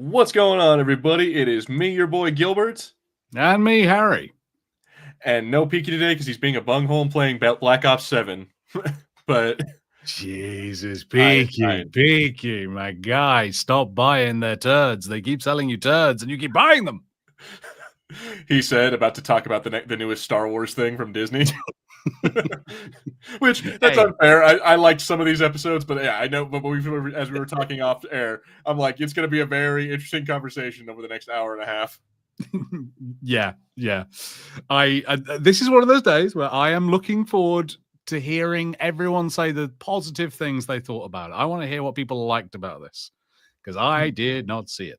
What's going on, everybody? It is me, your boy Gilbert, And me, Harry. and no Peaky today because he's being a bunghole and playing Black Ops 7. But Jesus, I, Peaky, my guy, stop buying their turds. They keep selling you turds and you keep buying them. he said, about to talk about the newest Star Wars thing from Disney. Which, that's unfair. I liked some of these episodes, but yeah, I know. But as we were talking off air, I'm like, it's going to be a very interesting conversation over the next hour and a half. yeah. This is one of those days where I am looking forward to hearing everyone say the positive things they thought about it. I want to hear what people liked about this because I did not see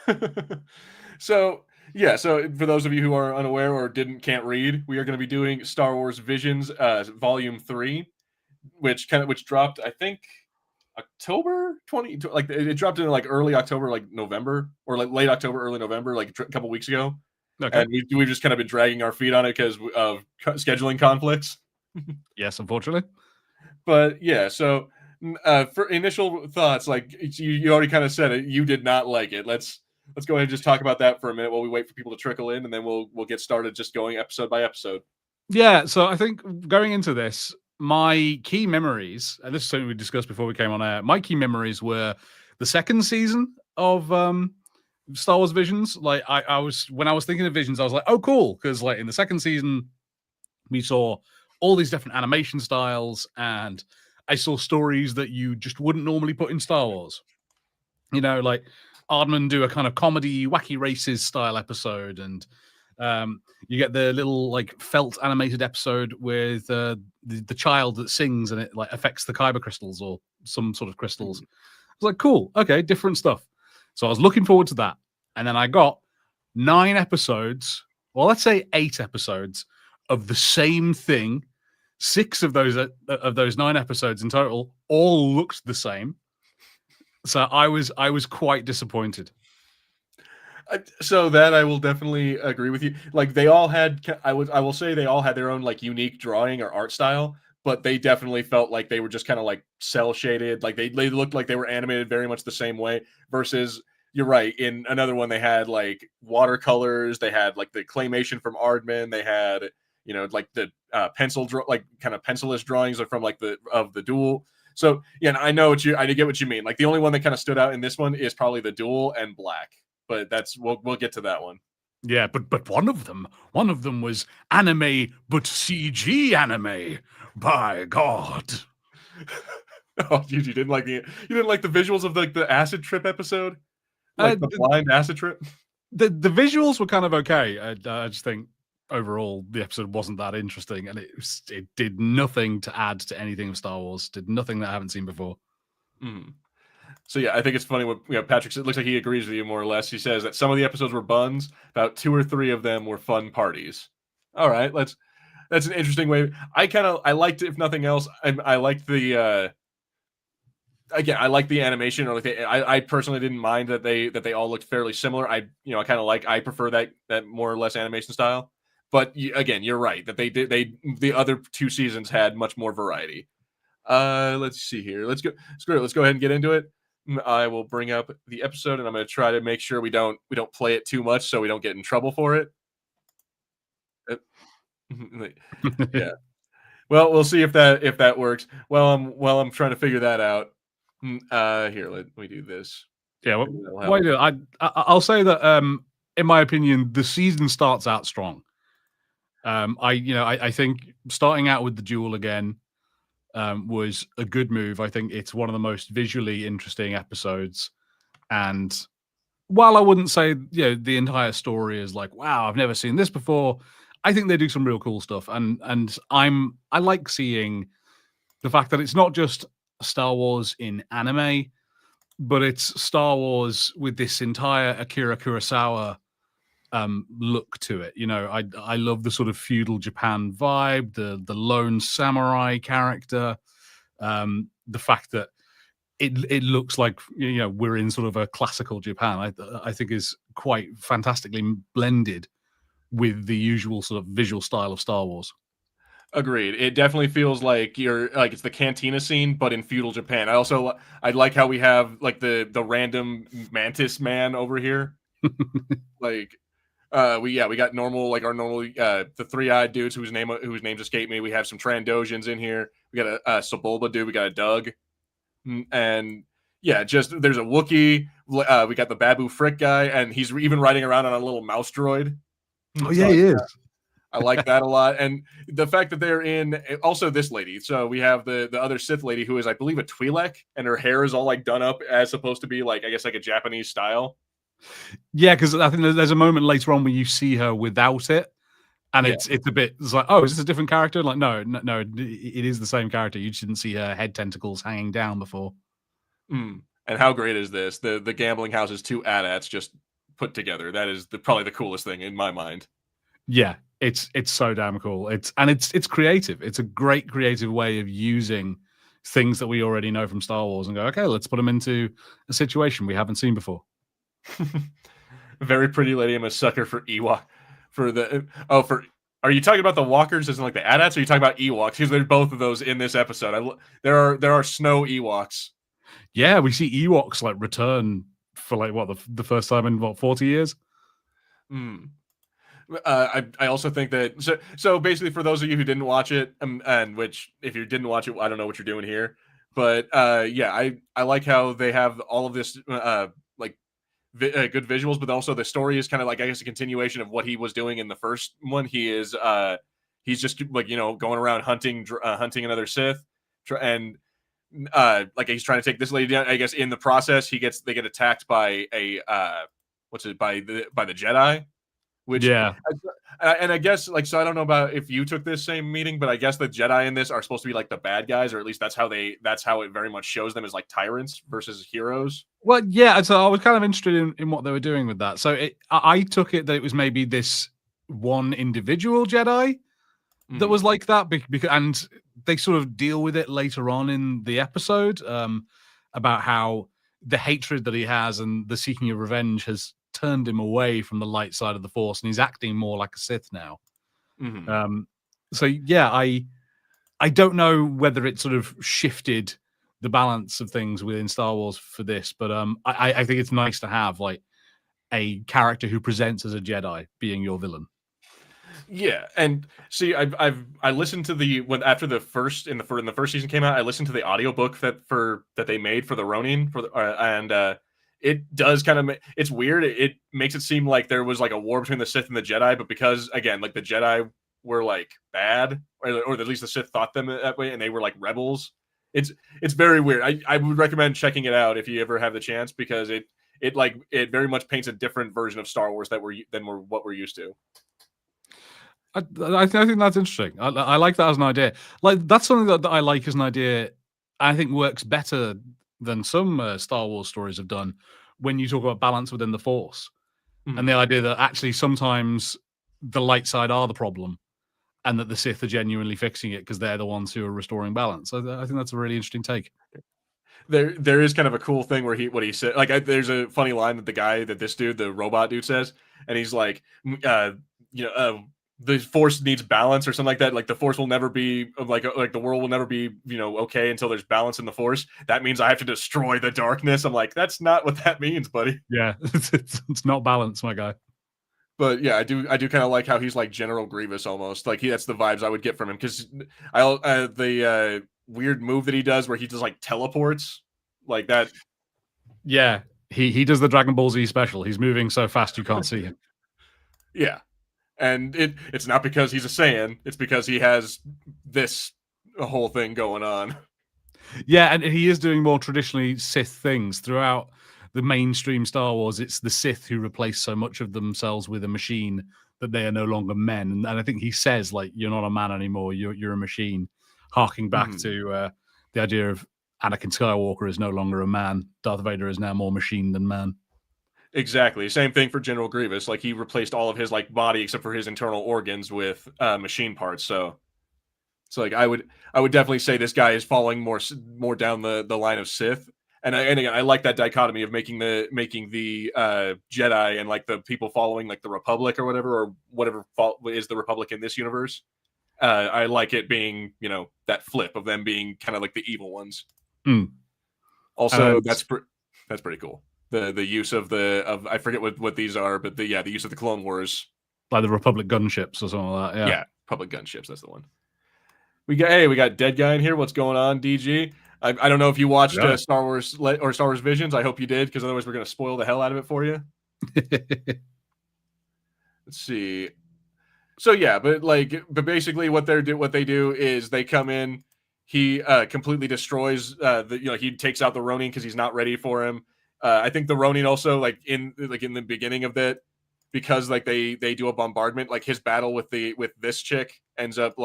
it. So for those of you who are unaware or can't read, we are going to be doing Star Wars Visions Volume 3, which dropped, I think, October 20, like it dropped in like early October, like November, or like late October, early November, like a couple weeks ago. Okay. And we've just kind of been dragging our feet on it because of scheduling conflicts. Yes, unfortunately. But yeah, so for initial thoughts, like you already kind of said it, you did not like it. Let's go ahead and just talk about that for a minute while we wait for people to trickle in, and then we'll get started just going episode by episode. Yeah, so I think going into this, my key memories, and this is something we discussed before we came on air, my key memories were the second season of Star Wars Visions. Like when I was thinking of Visions, I was like, oh, cool, because like in the second season, we saw all these different animation styles, and I saw stories that you just wouldn't normally put in Star Wars. You know, like Aardman do a kind of comedy, wacky races style episode, and you get the little like felt animated episode with the child that sings and it like affects the kyber crystals or some sort of crystals. I was like, cool, okay, different stuff. So I was looking forward to that, and then I got 9 episodes, well, let's say 8 episodes of the same thing. 6 of those 9 episodes in total all looked the same. So I was quite disappointed. So that I will definitely agree with you. Like they all had, I will say they all had their own like unique drawing or art style, but they definitely felt like they were just kind of like cell shaded. Like they looked like they were animated very much the same way. Versus, you're right, in another one they had like watercolors. They had like the claymation from Aardman. They had, you know, like the like kind of pencilless drawings from like the duel. So yeah, I get what you mean. Like the only one that kind of stood out in this one is probably the duel and black. But we'll get to that one. Yeah, but one of them was anime, but CG anime. By God. Oh, you didn't like the visuals of like the acid trip episode, like the blind acid trip. The visuals were kind of okay. I just think overall the episode wasn't that interesting, and it did nothing to add to anything of Star Wars. Did nothing that I haven't seen before. So yeah, I think it's funny when Patrick said, it looks like he agrees with you more or less. He says that some of the episodes were buns, about 2 or 3 of them were fun parties. All right, that's an interesting way. I liked it, if nothing else. I liked the again, I like the animation. Or like I personally didn't mind that they all looked fairly similar. I prefer that more or less animation style. But again, you're right that the other 2 seasons had much more variety. Let's see here. Let's go ahead and get into it. I will bring up the episode, and I'm going to try to make sure we don't play it too much, so we don't get in trouble for it. Yeah. Well, we'll see if that works. Well, I'm trying to figure that out. Here, let me do this. Yeah. I'll say that in my opinion, the season starts out strong. I think starting out with the duel again was a good move. I think it's one of the most visually interesting episodes. And while I wouldn't say the entire story is like, wow, I've never seen this before, I think they do some real cool stuff. And I like seeing the fact that it's not just Star Wars in anime, but it's Star Wars with this entire Akira Kurosawa look to it. I love the sort of feudal Japan vibe, the lone samurai character, the fact that it looks like we're in sort of a classical Japan. I think is quite fantastically blended with the usual sort of visual style of Star Wars. Agreed. It definitely feels like you're like it's the cantina scene, but in feudal Japan. I like how we have like the random mantis man over here. Like we got normal like our normal the 3-eyed dudes whose names escape me. We have some Trandosians in here. We got a Sebulba dude. We got a Doug, and yeah, just there's a Wookiee. We got the Babu Frick guy, and he's even riding around on a little mouse droid. Oh So yeah, he is. I like that a lot, and the fact that they're in also this lady. So we have the other Sith lady who is, I believe, a Twi'lek, and her hair is all like done up as supposed to be like I guess like a Japanese style. Yeah, because I think there's a moment later on where you see her without it, and Yeah, it's a bit it's like, oh, is this a different character? Like, no, it is the same character. You just didn't see her head tentacles hanging down before. And how great is this? The gambling house's two AT-ATs just put together. That is probably the coolest thing in my mind. Yeah, it's so damn cool. It's creative. It's a great creative way of using things that we already know from Star Wars and go, okay, let's put them into a situation we haven't seen before. Very pretty lady. I'm a sucker for Ewok. For the for are you talking about the walkers as in like the AT-ATs, or are you talking about Ewoks? Because there's both of those in this episode. There are snow Ewoks. Yeah, we see Ewoks like return for like what the first time in what 40 years. Mm. I also think that so basically for those of you who didn't watch it, and which if you didn't watch it, I don't know what you're doing here, but yeah, I like how they have all of this like good visuals, but also the story is kind of like I guess a continuation of what he was doing in the first one. He's just like going around hunting another Sith, and like he's trying to take this lady down. I guess in the process they get attacked by a by the Jedi, which Yeah. and I guess like so I don't know about if you took this same meeting, but I guess the Jedi in this are supposed to be like the bad guys, or at least that's how it very much shows them as like tyrants versus heroes. Well, yeah. So I was kind of interested in what they were doing with that. So I took it that it was maybe this one individual Jedi that was like that, because and they sort of deal with it later on in the episode about how the hatred that he has and the seeking of revenge has turned him away from the light side of the Force, and he's acting more like a Sith now. Mm-hmm. So yeah, I don't know whether it sort of shifted the balance of things within Star Wars for this, but I think it's nice to have like a character who presents as a Jedi being your villain. Yeah, and see, I listened to the when after the first in the first season came out, I listened to the audiobook that they made for the Ronin and it does kind of it's weird. It makes it seem like there was like a war between the Sith and the Jedi, but because again, like the Jedi were like bad, or at least the Sith thought them that way, and they were like rebels. It's very weird. I would recommend checking it out if you ever have the chance because it very much paints a different version of Star Wars than what we're used to. I think that's interesting. I like that as an idea. Like that's something that I like as an idea. I think works better than some Star Wars stories have done when you talk about balance within the Force and the idea that actually sometimes the light side are the problem, and that the Sith are genuinely fixing it because they're the ones who are restoring balance. I think that's a really interesting take. There is kind of a cool thing where what he said there's a funny line that the robot dude says, and he's like you know the Force needs balance or something like that. Like the Force will never be like the world will never be okay until there's balance in the Force. That means I have to destroy the darkness. I'm like, that's not what that means, buddy. Yeah, it's not balance, my guy. But yeah, I do kind of like how he's like General Grievous almost. Like that's the vibes I would get from him because the weird move that he does where he just like teleports like that. Yeah, he does the Dragon Ball Z special. He's moving so fast you can't see him. Yeah, and it's not because he's a Saiyan. It's because he has this whole thing going on. Yeah, and he is doing more traditionally Sith things throughout the mainstream Star Wars. It's the Sith who replace so much of themselves with a machine that they are no longer men. And I think he says, like, you're not a man anymore, you're a machine, harking back to the idea of Anakin Skywalker is no longer a man. Darth Vader is now more machine than man. Exactly. Same thing for General Grievous. Like he replaced all of his like body except for his internal organs with machine parts. So like I would definitely say this guy is falling more down the line of Sith. And again, I like that dichotomy of making the Jedi and like the people following like the Republic or whatever is the Republic in this universe. I like it being, that flip of them being kind of like the evil ones. Mm. Also, And that's pretty cool. The use of I forget what these are, but the use of the Clone Wars. like the Republic gunships or something like that. Yeah. Yeah, public gunships. That's the one. We got Dead Guy in here. What's going on, DG? I don't know if you watched Yeah. Star Wars or Star Wars Visions. I hope you did, because otherwise we're going to spoil the hell out of it for you. Let's see. So yeah, but basically what they do is they come in. He completely destroys he takes out the Ronin because he's not ready for him. I think the Ronin also in the beginning of that, because they do a bombardment, like his battle with this chick ends up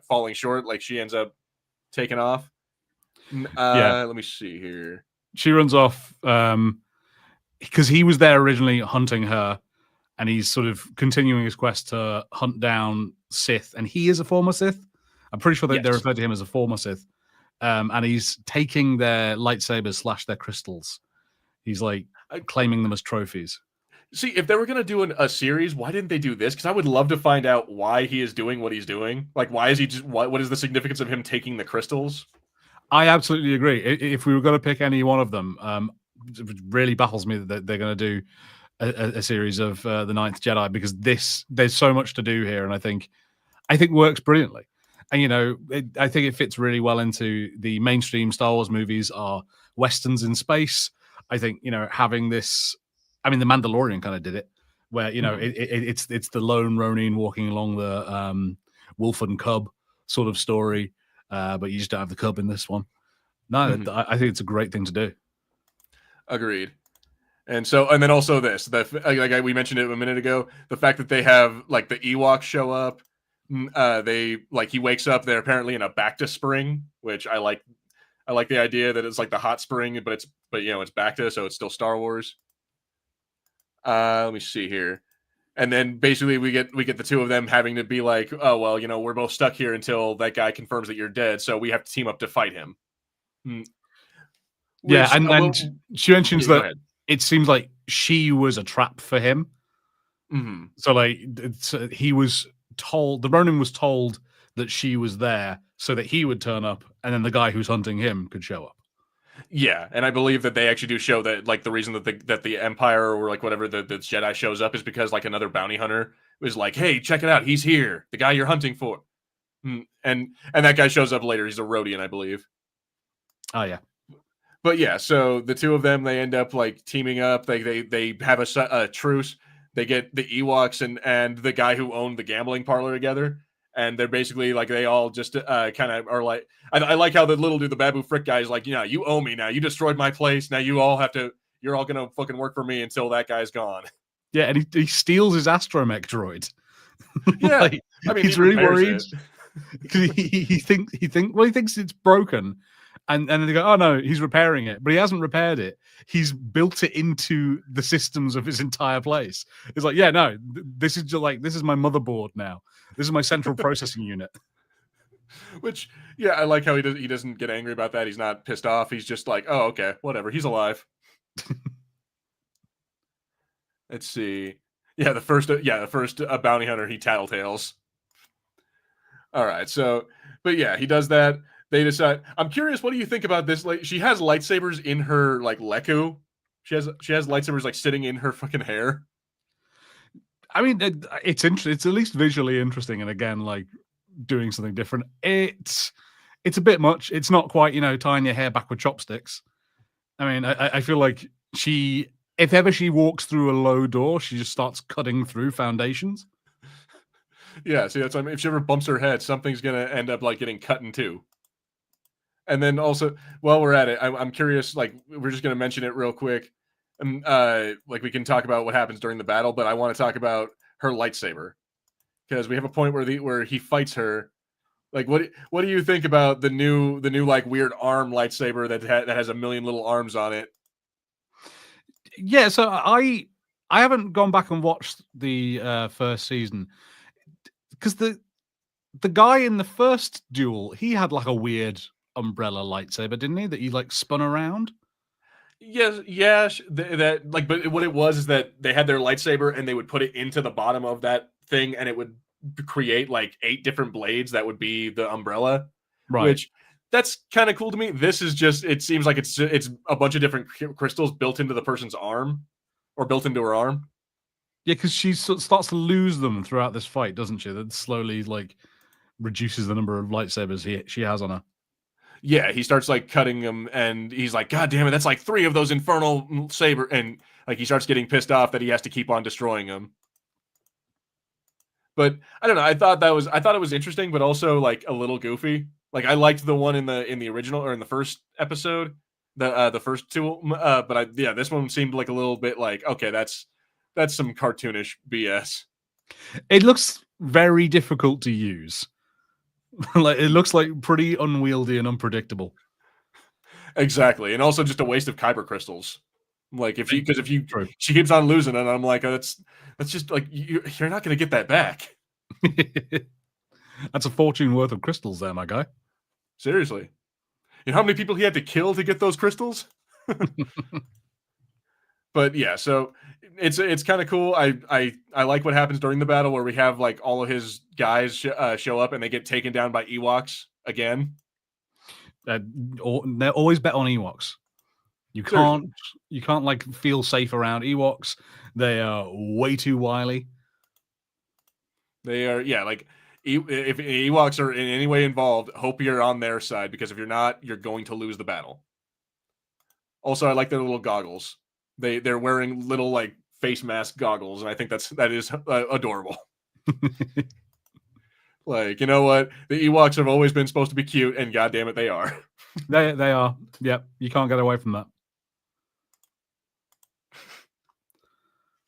falling short, like she ends up taking off. Yeah. Let me see here. She runs off because he was there originally hunting her, and he's sort of continuing his quest to hunt down Sith, and he is a former Sith. I'm pretty sure that they Yes. refer to him as a former Sith. And he's taking their lightsabers / their crystals. He's like claiming them as trophies. See, if they were going to do a series, why didn't they do this? Because I would love to find out why he is doing what he's doing. Like, why is he just, what is the significance of him taking the crystals? I absolutely agree. If we were going to pick any one of them, it really baffles me that they're going to do a series of the Ninth Jedi, because there's so much to do here, and I think works brilliantly. And I think it fits really well into the mainstream Star Wars movies are westerns in space. I think having this. I mean, The Mandalorian kind of did it, where it's the lone Ronin walking along the wolf and cub sort of story, but you just don't have the cub in this one. No, I think it's a great thing to do. Agreed. And then also this, we mentioned it a minute ago, the fact that they have the Ewoks show up. He wakes up, they're apparently in a Bacta spring, which I like the idea that it's like the hot spring, but it's Bacta, so it's still Star Wars. Let me see here. And then basically we get the two of them having to be like, oh, well, we're both stuck here until that guy confirms that you're dead, so we have to team up to fight him. Yeah, and she mentions that it seems like she was a trap for him. Mm-hmm. So he was told, the Ronin was told that she was there so that he would turn up, and then the guy who's hunting him could show up. Yeah, and I believe that they actually do show that the reason that the Empire or whatever the Jedi shows up is because another bounty hunter was like, hey, check it out, he's here, the guy you're hunting for. And that guy shows up later. He's a Rodian, I believe. Oh yeah. But yeah, so the two of them, they end up teaming up. They have a truce. They get the Ewoks and the guy who owned the gambling parlor together, and they're basically they all just kind of are like. I like how the little dude, the Babu Frick guy, is like, you owe me now. You destroyed my place. Now you're all gonna fucking work for me until that guy's gone. Yeah, and he steals his astromech droid. Yeah, I mean, he's really worried because he thinks it's broken. And then they go, oh no, he's repairing it, but he hasn't repaired it. He's built it into the systems of his entire place. It's like, yeah, no, this is just this is my motherboard now. This is my central processing unit. Which, yeah, I like how he doesn't get angry about that. He's not pissed off. He's just like, oh, okay, whatever. He's alive. Let's see. Yeah, the first bounty hunter, he tattletales. All right, so, but yeah, he does that. They decide. I'm curious. What do you think about this? She has lightsabers in her leku. She has lightsabers sitting in her fucking hair. I mean, it's interesting. It's at least visually interesting, and again, doing something different. It's a bit much. It's not quite tying your hair back with chopsticks. I mean, I feel like if ever she walks through a low door, she just starts cutting through foundations. Yeah, see, that's if she ever bumps her head, something's gonna end up getting cut in two. And then also, while we're at it, I'm curious. We're just going to mention it real quick. We can talk about what happens during the battle, but I want to talk about her lightsaber, because we have a point where he fights her. What do you think about the new weird arm lightsaber that has a million little arms on it? Yeah, so I haven't gone back and watched the first season, because the guy in the first duel, he had a weird umbrella lightsaber, didn't he? That he spun around. Yes. But what it was is that they had their lightsaber and they would put it into the bottom of that thing, and it would create like 8 different blades that would be the umbrella, Right. which that's kind of cool to me. This is just, it seems like it's a bunch of different crystals built into the person's arm or built into her arm. Yeah, because she starts to lose them throughout this fight, doesn't she? That slowly like reduces the number of lightsabers she has on her. Yeah, he starts like cutting them, and he's like, God damn it, that's like 3 of those infernal saber, and like he starts getting pissed off that he has to keep on destroying them. But I don't know. I thought it was interesting, but also like a little goofy. Like I liked the one in the original or in the first episode, the first two. But yeah, this one seemed like a little bit like, okay, that's some cartoonish BS. It looks very difficult to use. Like it looks like pretty unwieldy and unpredictable. Exactly, and also just a waste of kyber crystals. Like if True. she keeps on losing, and I'm like, that's just like you're not going to get that back. That's a fortune worth of crystals there, my guy. Seriously, you know how many people he had to kill to get those crystals? But yeah, so it's kind of cool. I like what happens during the battle where we have like all of his guys show up and they get taken down by Ewoks again. They're always bet on Ewoks. You can't like feel safe around Ewoks. They are way too wily. They are, yeah, like if Ewoks are in any way involved, hope you're on their side, because if you're not, you're going to lose the battle. Also, I like their little goggles. They're wearing little like face mask goggles, and I think that is adorable. Like, you know what? The Ewoks have always been supposed to be cute, and goddamn it, they are. They are. Yep, you can't get away from that.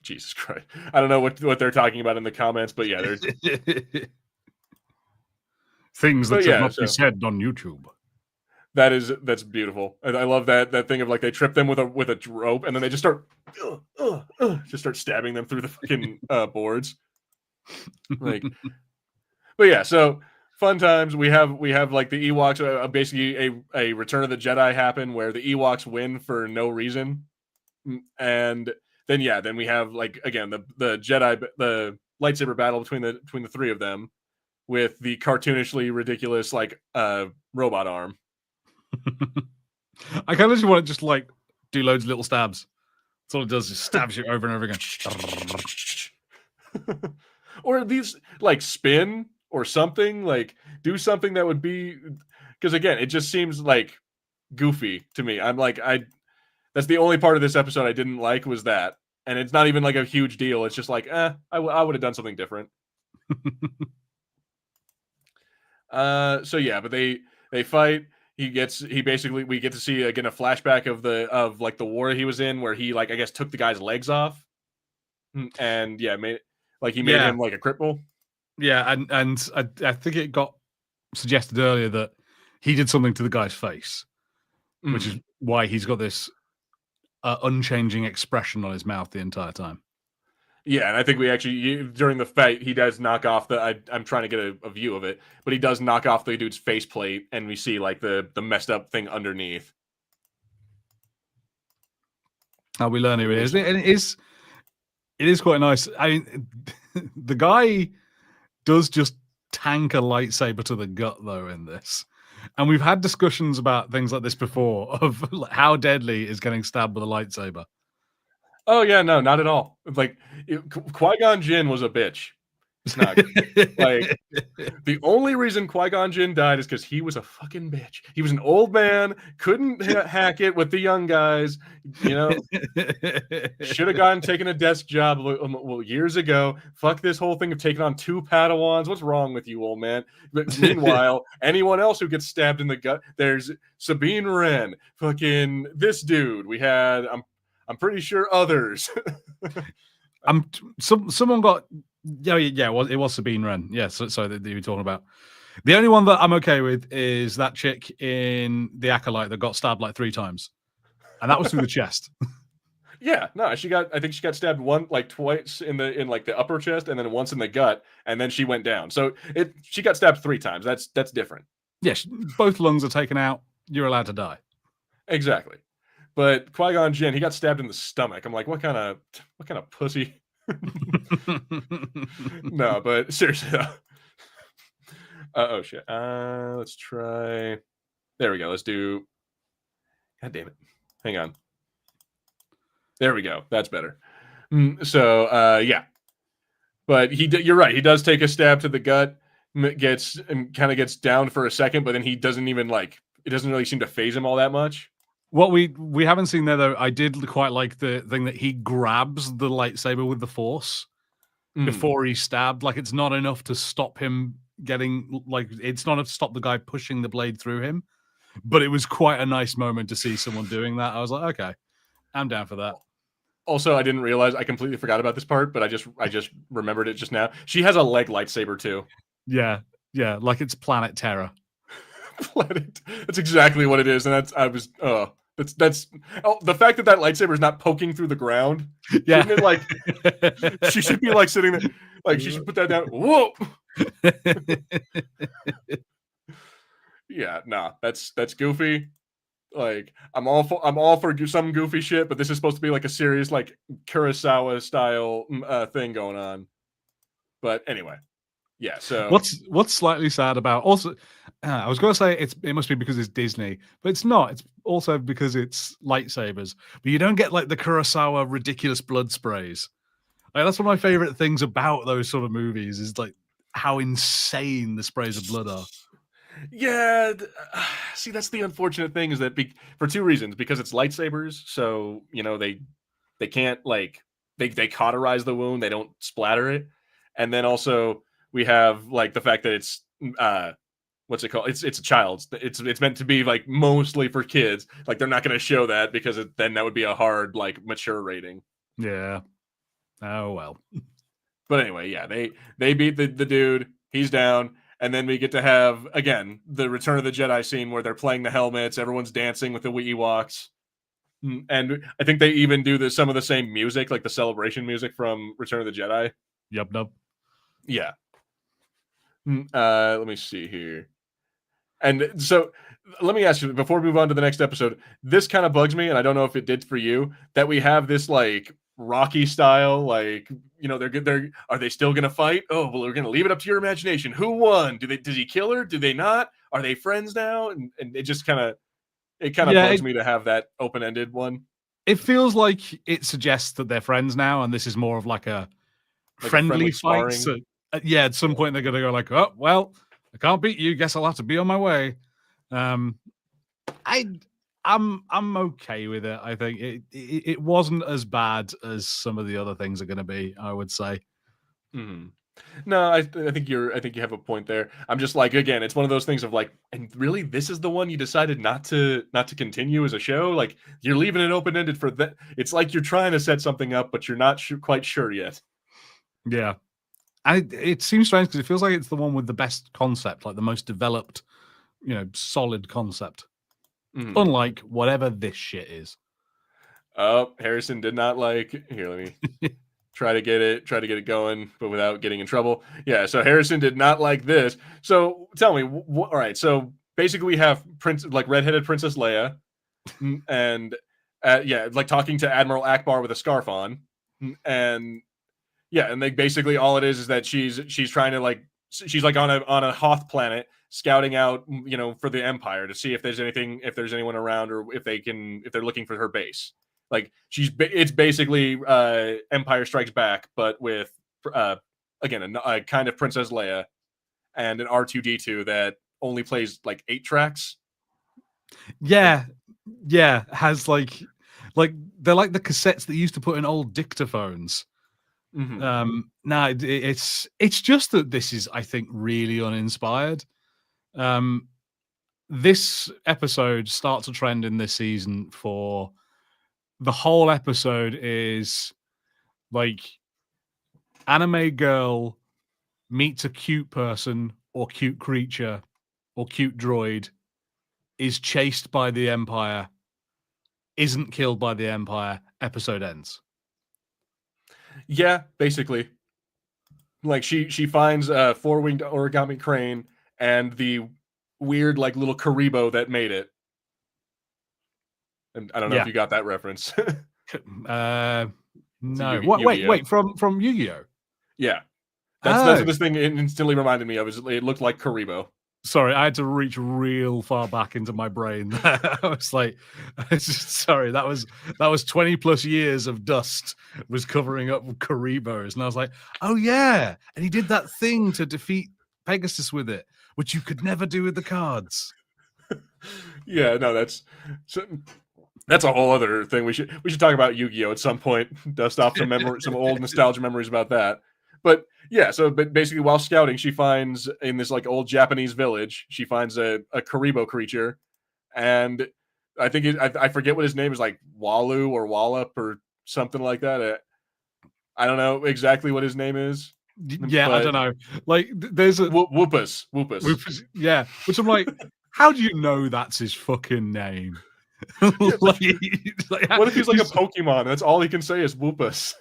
Jesus Christ. I don't know what they're talking about in the comments, but yeah, there's things that should not be said on YouTube. That's beautiful. I love that thing of like they trip them with a rope, and then they just start stabbing them through the fucking boards. Like, but yeah, so fun times. We have like the Ewoks. Basically, a Return of the Jedi happen where the Ewoks win for no reason, and then we have like again the lightsaber battle between the 3 of them with the cartoonishly ridiculous like robot arm. I kind of just want to just like do loads of little stabs. That's all it does, is stabs you over and over again. Or at least like spin or something, like do something that would be, because again, it just seems like goofy to me. I'm like, that's the only part of this episode I didn't like, was that. And it's not even like a huge deal. It's just like, I would have done something different. So yeah, but they fight. We get to see again a flashback of like the war he was in, where he like I guess took the guy's legs off, and yeah, made him like a cripple. Yeah, and I think it got suggested earlier that he did something to the guy's face, which is why he's got this unchanging expression on his mouth the entire time. Yeah, and I think we actually during the fight he does knock off I'm trying to get a view of it, but he does knock off the dude's faceplate, and we see like the messed up thing underneath. How we learn who it is, and it is quite nice. I mean, the guy does just tank a lightsaber to the gut though in this, and we've had discussions about things like this before of how deadly is getting stabbed with a lightsaber. Oh yeah, no, not at all. Like Qui-Gon Jinn was a bitch. Snug. Like the only reason Qui-Gon Jinn died is because he was a fucking bitch. He was an old man, couldn't hack it with the young guys. You know, should have gone taken a desk job years ago. Fuck this whole thing of taking on 2 Padawans. What's wrong with you, old man? But meanwhile, anyone else who gets stabbed in the gut, there's Sabine Wren, fucking this dude. We had I'm pretty sure others. Someone got it was Sabine Wren. Yeah, so that you were talking about. The only one that I'm okay with is that chick in The Acolyte that got stabbed like 3 times, and that was through the chest. Yeah, no, I think she got stabbed twice in like the upper chest, and then once in the gut, and then she went down. So she got stabbed 3 times. That's different. Yes, both lungs are taken out. You're allowed to die. Exactly. But Qui-Gon Jinn, he got stabbed in the stomach. I'm like, what kind of pussy? No, but seriously though. Oh shit. Let's try. There we go. Let's do. God damn it. Hang on. There we go. That's better. So yeah, but you're right. He does take a stab to the gut, gets and kind of gets down for a second, but then he doesn't even like. It doesn't really seem to phase him all that much. What we haven't seen there though, I did quite like the thing that he grabs the lightsaber with the force before he's stabbed. Like it's not enough to stop him getting like it's not enough to stop the guy pushing the blade through him. But it was quite a nice moment to see someone doing that. I was like, okay, I'm down for that. Also, I didn't realize I completely forgot about this part, but I just remembered it just now. She has a leg lightsaber too. Yeah, like it's Planet Terror. Planet. That's exactly what it is, and that's the fact that lightsaber is not poking through the ground. Yeah, Shouldn't it, like she should be like sitting there, like she should put that down. Whoa. Yeah, nah, that's goofy. Like I'm all for some goofy shit, but this is supposed to be like a serious like Kurosawa style thing going on. But anyway, yeah. So what's slightly sad about also, I was going to say it must be because it's Disney, but it's not. It's also because it's lightsabers. But you don't get like the Kurosawa ridiculous blood sprays. Like, that's one of my favorite things about those sort of movies is like how insane the sprays of blood are. yeah, see, that's the unfortunate thing is that for two reasons, because it's lightsabers, so you know they can't like they cauterize the wound, they don't splatter it, and then also we have like the fact that it's what's it called? It's a child's. It's meant to be like mostly for kids. Like they're not going to show that because then that would be a hard like mature rating. Yeah. Oh well. But anyway, yeah, they beat the dude. He's down. And then we get to have again the Return of the Jedi scene where they're playing the helmets, everyone's dancing with the Ewoks, and I think they even do some of the same music, like the celebration music from Return of the Jedi. Yup. Yeah. Let me see here. And so let me ask you before we move on to the next episode. This kind of bugs me, and I don't know if it did for you that we have this like Rocky style, like they're good. Are they still gonna fight? Oh well, we're gonna leave it up to your imagination. Who won? Did he kill her? Did they not? Are they friends now? And it just kind of bugs me to have that open ended one. It feels like it suggests that they're friends now, and this is more of like a friendly fight. So, yeah, at some point they're gonna go like, oh well, I can't beat you. Guess I'll have to be on my way. I'm okay with it. I think it wasn't as bad as some of the other things are going to be. I would say. Mm-hmm. No, I think you have a point there. I'm just like again, it's one of those things of like, and really, this is the one you decided not to continue as a show. Like you're leaving it open ended for that. It's like you're trying to set something up, but you're not quite sure yet. Yeah, it seems strange because it feels like it's the one with the best concept, like the most developed, solid concept. Unlike whatever this shit is. Oh, Harrison did not like. Here, let me try to get it going, but without getting in trouble. Yeah, so Harrison did not like this. So tell me, all right. So basically, we have redheaded Princess Leia, and like talking to Admiral Akbar with a scarf on, and yeah, and they basically all it is that she's trying to like she's like on a Hoth planet scouting out for the Empire to see if there's anyone around or if they're looking for her base. Like it's basically Empire Strikes Back, but with again a kind of Princess Leia and an R2D2 that only plays like 8 tracks. Yeah, has like they're like the cassettes that used to put in old dictaphones. No, it's just that this is, I think, really uninspired. This episode starts a trend in this season for the whole episode is like anime girl meets a cute person or cute creature or cute droid, is chased by the Empire, isn't killed by the Empire, episode ends. Yeah, basically. Like she finds a 4-winged origami crane and the weird like little Karibo that made it. And I don't know if you got that reference. It's a No. Yu-Gi-Oh. Wait. From Yu-Gi-Oh. Yeah, that's Oh, what this thing instantly reminded me of. Is it looked like Karibo. sorry. I had to reach real far back into my brain. I was like, sorry. That was 20 plus years of dust was covering up Karibos, and I was like, oh yeah, and he did that thing to defeat Pegasus with it, which you could never do with the cards. Yeah, no, that's a whole other thing. We should talk about Yu-Gi-Oh at some point. Dust off some old nostalgia memories about that. But yeah, but basically while scouting, she finds in this like old Japanese village, she finds a Karibo creature, and I think I forget what his name is, like Walu or Wallop or something like that. I don't know exactly what his name is, Yeah, I but don't know. Like, there's a Woopus. yeah, which I'm like, how do you know that's his fucking name? Yeah, like, what if he's like a Pokemon? That's all he can say is Woopus.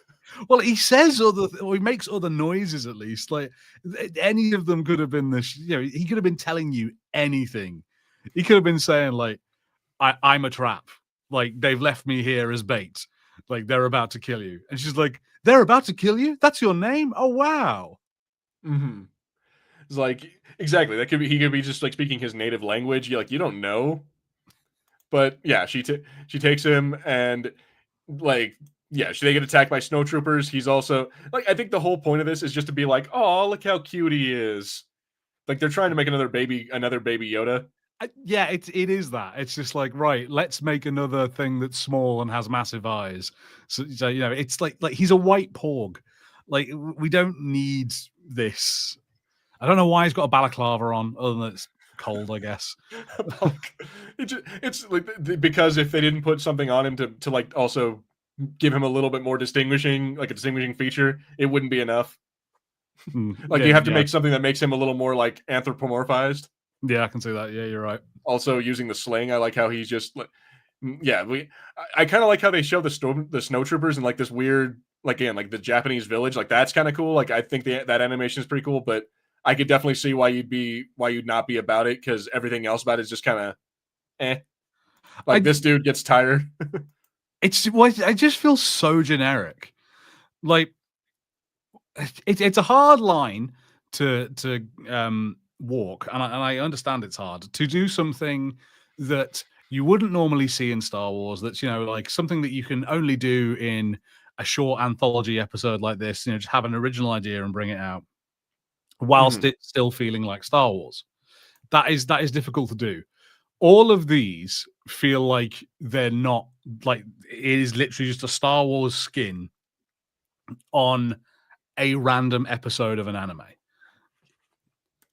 Well, he says or he makes other noises at least. Like, any of them could have been this. He could have been telling you anything. He could have been saying like, I'm a trap. Like, they've left me here as bait. Like, they're about to kill you. And she's like, they're about to kill you? That's your name? Oh wow. Mm-hmm. It's like exactly that could be he could be just like speaking his native language. You don't know, but yeah, she takes him and like yeah, they get attacked by snow troopers. He's also like I think the whole point of this is just to be like, oh look how cute he is. Like they're trying to make another baby Yoda. Yeah, it is that. It's just like, right, let's make another thing that's small and has massive eyes. So it's like he's a white porg. Like, we don't need this. I don't know why he's got a balaclava on, other than it's cold, I guess. It's like because if they didn't put something on him to like also give him a little bit more distinguishing feature, it wouldn't be enough. Like you have to make something that makes him a little more like anthropomorphized. Yeah, I can see that. Yeah, you're right. Also using the sling, I like how he's just yeah. I kind of like how they show the snow troopers in like this weird like again like the Japanese village. Like that's kind of cool. Like I think that animation is pretty cool, but I could definitely see why you'd not be about it because everything else about it is just kind of like this dude gets tired. I just feel so generic. Like it's a hard line to walk, and I understand it's hard to do something that you wouldn't normally see in Star Wars. That's like something that you can only do in a short anthology episode like this. Just have an original idea and bring it out, whilst it's still feeling like Star Wars. That is difficult to do. All of these feel like they're not like it is literally just a Star Wars skin on a random episode of an anime.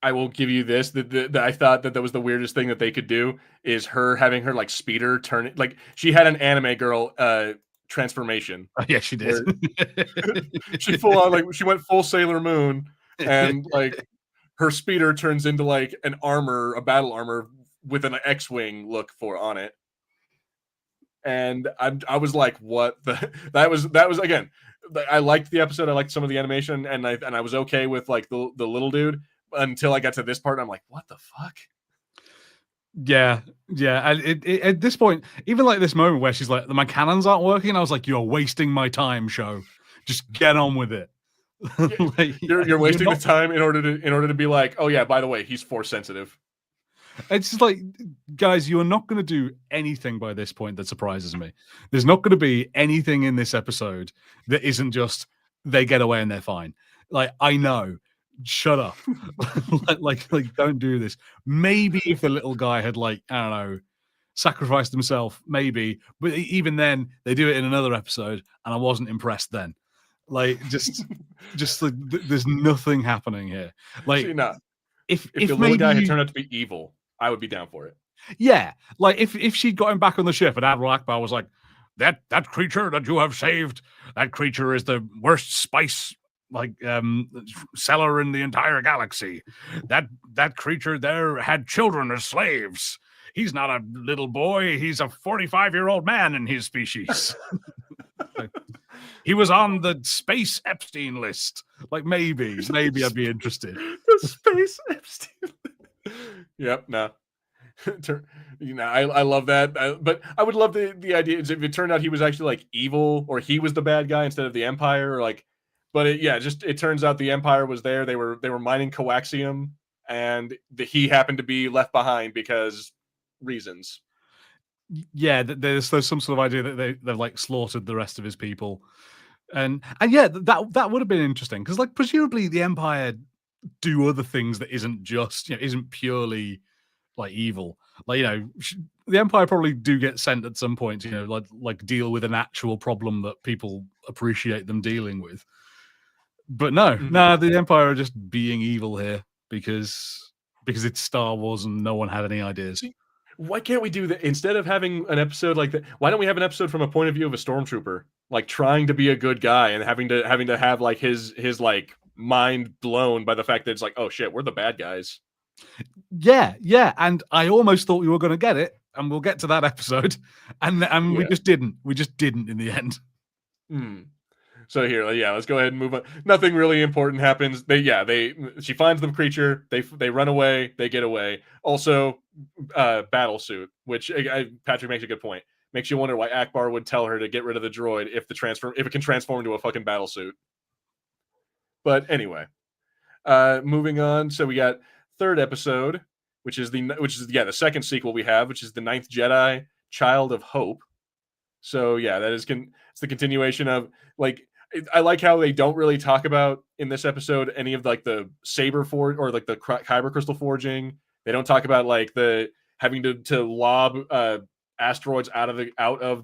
I will give you this. I thought that was the weirdest thing that they could do is her having her like speeder turn. Like she had an anime girl transformation. Oh, yeah, she did. She full on like she went full Sailor Moon, and like her speeder turns into like a battle armor with an X-wing look on it. And I was like, what the that was again. I liked the episode. I liked some of the animation, and I was okay with like the little dude until I got to this part. I'm like, what the fuck? Yeah. And at this point, even like this moment where she's like, my cannons aren't working, I was like, you're wasting my time, show. Just get on with it. Like, you're wasting the time in order to be like, oh yeah, by the way, he's force sensitive. It's just like, guys, you are not going to do anything by this point that surprises me. There's not going to be anything in this episode that isn't just they get away and they're fine. Like, I know. Shut up. like don't do this. Maybe if the little guy had like, I don't know, sacrificed himself, maybe. But even then, they do it in another episode, and I wasn't impressed then. Like, just like, there's nothing happening here. Like, see, nah. if the little guy had turned out to be evil, I would be down for it. Yeah, like if she got him back on the ship and Admiral Akbar was like, that creature that you have saved, that creature is the worst spice seller in the entire galaxy. That creature there had children as slaves. He's not a little boy. He's a 45-year-old man in his species. He was on the Space Epstein list. Like, maybe I'd be interested. The Space Epstein. Yep, no. I love that, but I would love the idea is if it turned out he was actually like evil, or he was the bad guy instead of the Empire, or like. But it turns out the Empire was there. They were mining coaxium, and he happened to be left behind because reasons. Yeah, there's some sort of idea that they've like slaughtered the rest of his people, and yeah, that would have been interesting because like presumably the Empire do other things that isn't just isn't purely like evil. Like the Empire probably do get sent at some point, like deal with an actual problem that people appreciate them dealing with. But no, the Empire are just being evil here because it's Star Wars and no one had any ideas. See, why can't we do that instead of having an episode like that? Why don't we have an episode from a point of view of a stormtrooper, like trying to be a good guy and having to have like his like mind blown by the fact that it's like, oh shit, we're the bad guys. Yeah, and I almost thought we were going to get it, and we'll get to that episode, and we just didn't. We just didn't in the end. So here, let's go ahead and move on. Nothing really important happens. She finds the creature. They run away. They get away. Also, battle suit, which Patrick makes a good point. Makes you wonder why Akbar would tell her to get rid of the droid if it can transform into a fucking battle suit. But anyway, moving on. So we got third episode, which is the second sequel we have, which is the Ninth Jedi, Child of Hope. So yeah, that is it's the continuation of like. I like how they don't really talk about in this episode any of like the saber forge or like the kyber crystal forging. They don't talk about like the having to lob asteroids out of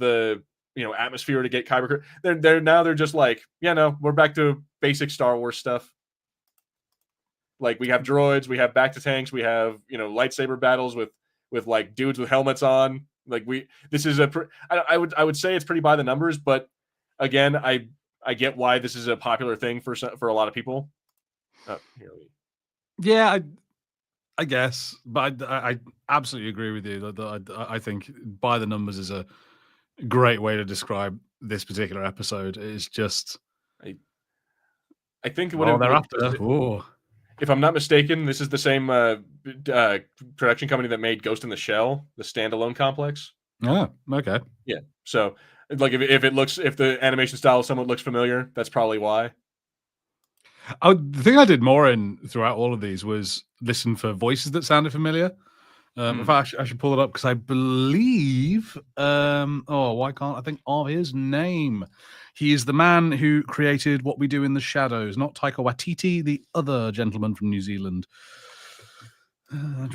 the atmosphere to get kyber. They're just like, we're back to basic Star Wars stuff. Like we have droids, we have back to tanks, we have lightsaber battles with like dudes with helmets on. Like this is I would say it's pretty by the numbers, but again, I get why this is a popular thing for a lot of people. Yeah, I guess, but I absolutely agree with you. I think by the numbers is a great way to describe this particular episode. It's just, I think they're after. If I'm not mistaken, this is the same production company that made Ghost in the Shell, the standalone complex. Oh, okay. Yeah. So, like, if the animation style somewhat looks familiar, that's probably why. The thing I did more in throughout all of these was listen for voices that sounded familiar. In fact, I should pull it up because I believe. Why can't I think of his name? He is the man who created What We Do in the Shadows, not Taika Waititi, the other gentleman from New Zealand. Well,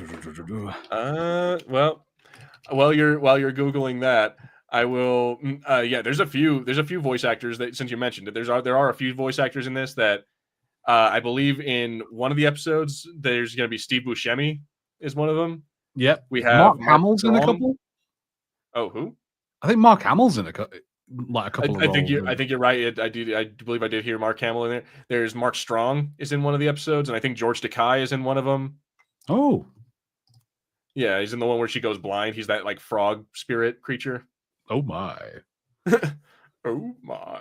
while you're googling that, I will. There's a few voice actors that, since you mentioned it, there are a few voice actors in this that I believe in one of the episodes there's going to be Steve Buscemi is one of them. Yep. We have Mark Hamill's in a couple. Oh, who? I think Mark Hamill's in a couple. I think you're right. I believe I did hear Mark Hamill in there. There's Mark Strong is in one of the episodes, and I think George Takei is in one of them. Oh, yeah, he's in the one where she goes blind. He's that like frog spirit creature. Oh my. Oh my.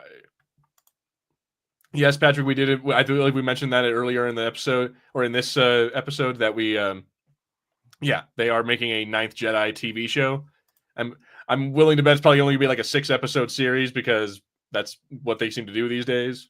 Yes, Patrick, we did it. I feel like we mentioned that earlier in the episode, or in this episode, that we they are making a Ninth Jedi TV show. I'm willing to bet it's probably only gonna be like a 6-episode series because that's what they seem to do these days.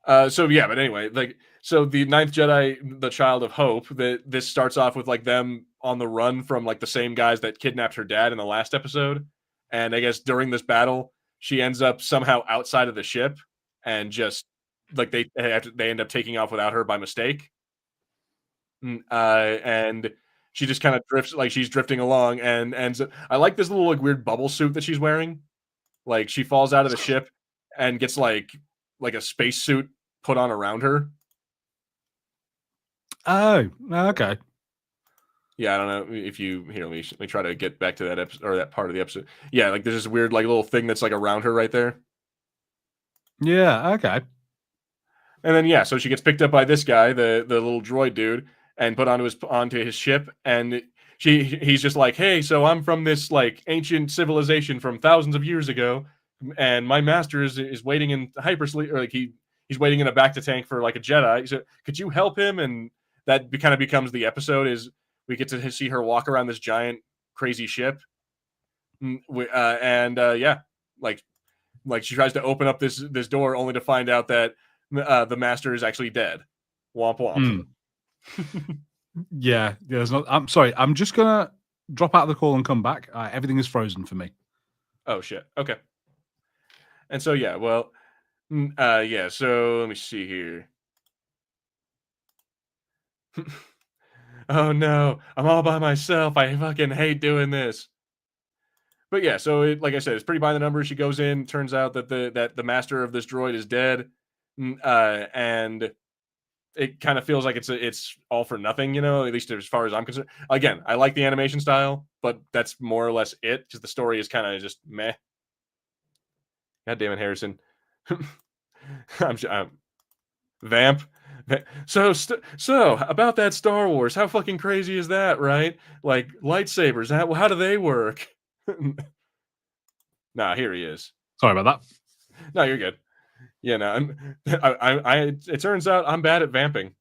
But anyway, the Ninth Jedi, the Child of Hope, this starts off with like them on the run from like the same guys that kidnapped her dad in the last episode, and I guess during this battle, she ends up somehow outside of the ship, and just like they end up taking off without her by mistake, and she just kind of drifts, like she's drifting along, and I like this little like weird bubble suit that she's wearing. Like she falls out of the ship and gets like a space suit put on around her. Oh, okay. Yeah, I don't know if you let me try to get back to that episode or that part of the episode. Yeah, like there's this weird like little thing that's like around her right there. Yeah, okay. And then so she gets picked up by this guy, the little droid dude, and put onto his ship, and he's just like, hey, so I'm from this like ancient civilization from thousands of years ago, and my master is waiting in hypersleep, or like he's waiting in a back to tank for like a Jedi. So could you help him? And that kind of becomes the episode, is we get to see her walk around this giant crazy ship, yeah, like she tries to open up this door only to find out that the master is actually dead. Womp womp. Yeah, there's not. I'm sorry. I'm just gonna drop out of the call and come back. Everything is frozen for me. Oh shit. Okay. And so yeah, well, yeah. So let me see here. Oh no, I'm all by myself. I fucking hate doing this. But yeah, so like I said, it's pretty by the numbers. She goes in. Turns out that the master of this droid is dead, and it kind of feels like it's all for nothing, at least as far as I'm concerned. Again, I like the animation style, but that's more or less it, because the story is kind of just meh. God damn it, Harrison. I'm Vamp. So about that Star Wars, how fucking crazy is that, right? Like lightsabers, how do they work? Nah, here he is. Sorry about that. No, you're good. Yeah, no, it turns out I'm bad at vamping.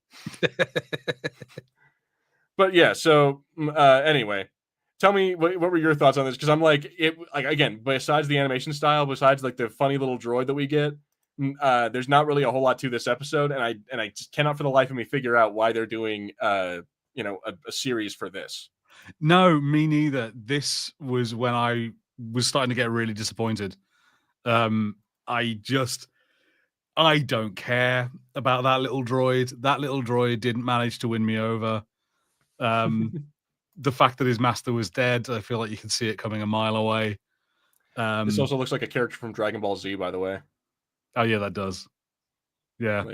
But yeah, so anyway, tell me what were your thoughts on this? Because I'm like, again, besides the animation style, besides like the funny little droid that we get, there's not really a whole lot to this episode, and I just cannot for the life of me figure out why they're doing a series for this. No, me neither. This was when I was starting to get really disappointed. I don't care about that little droid. That little droid didn't manage to win me over. The fact that his master was dead, I feel like you can see it coming a mile away. This also looks like a character from Dragon Ball Z, by the way. Oh yeah, that does. Yeah,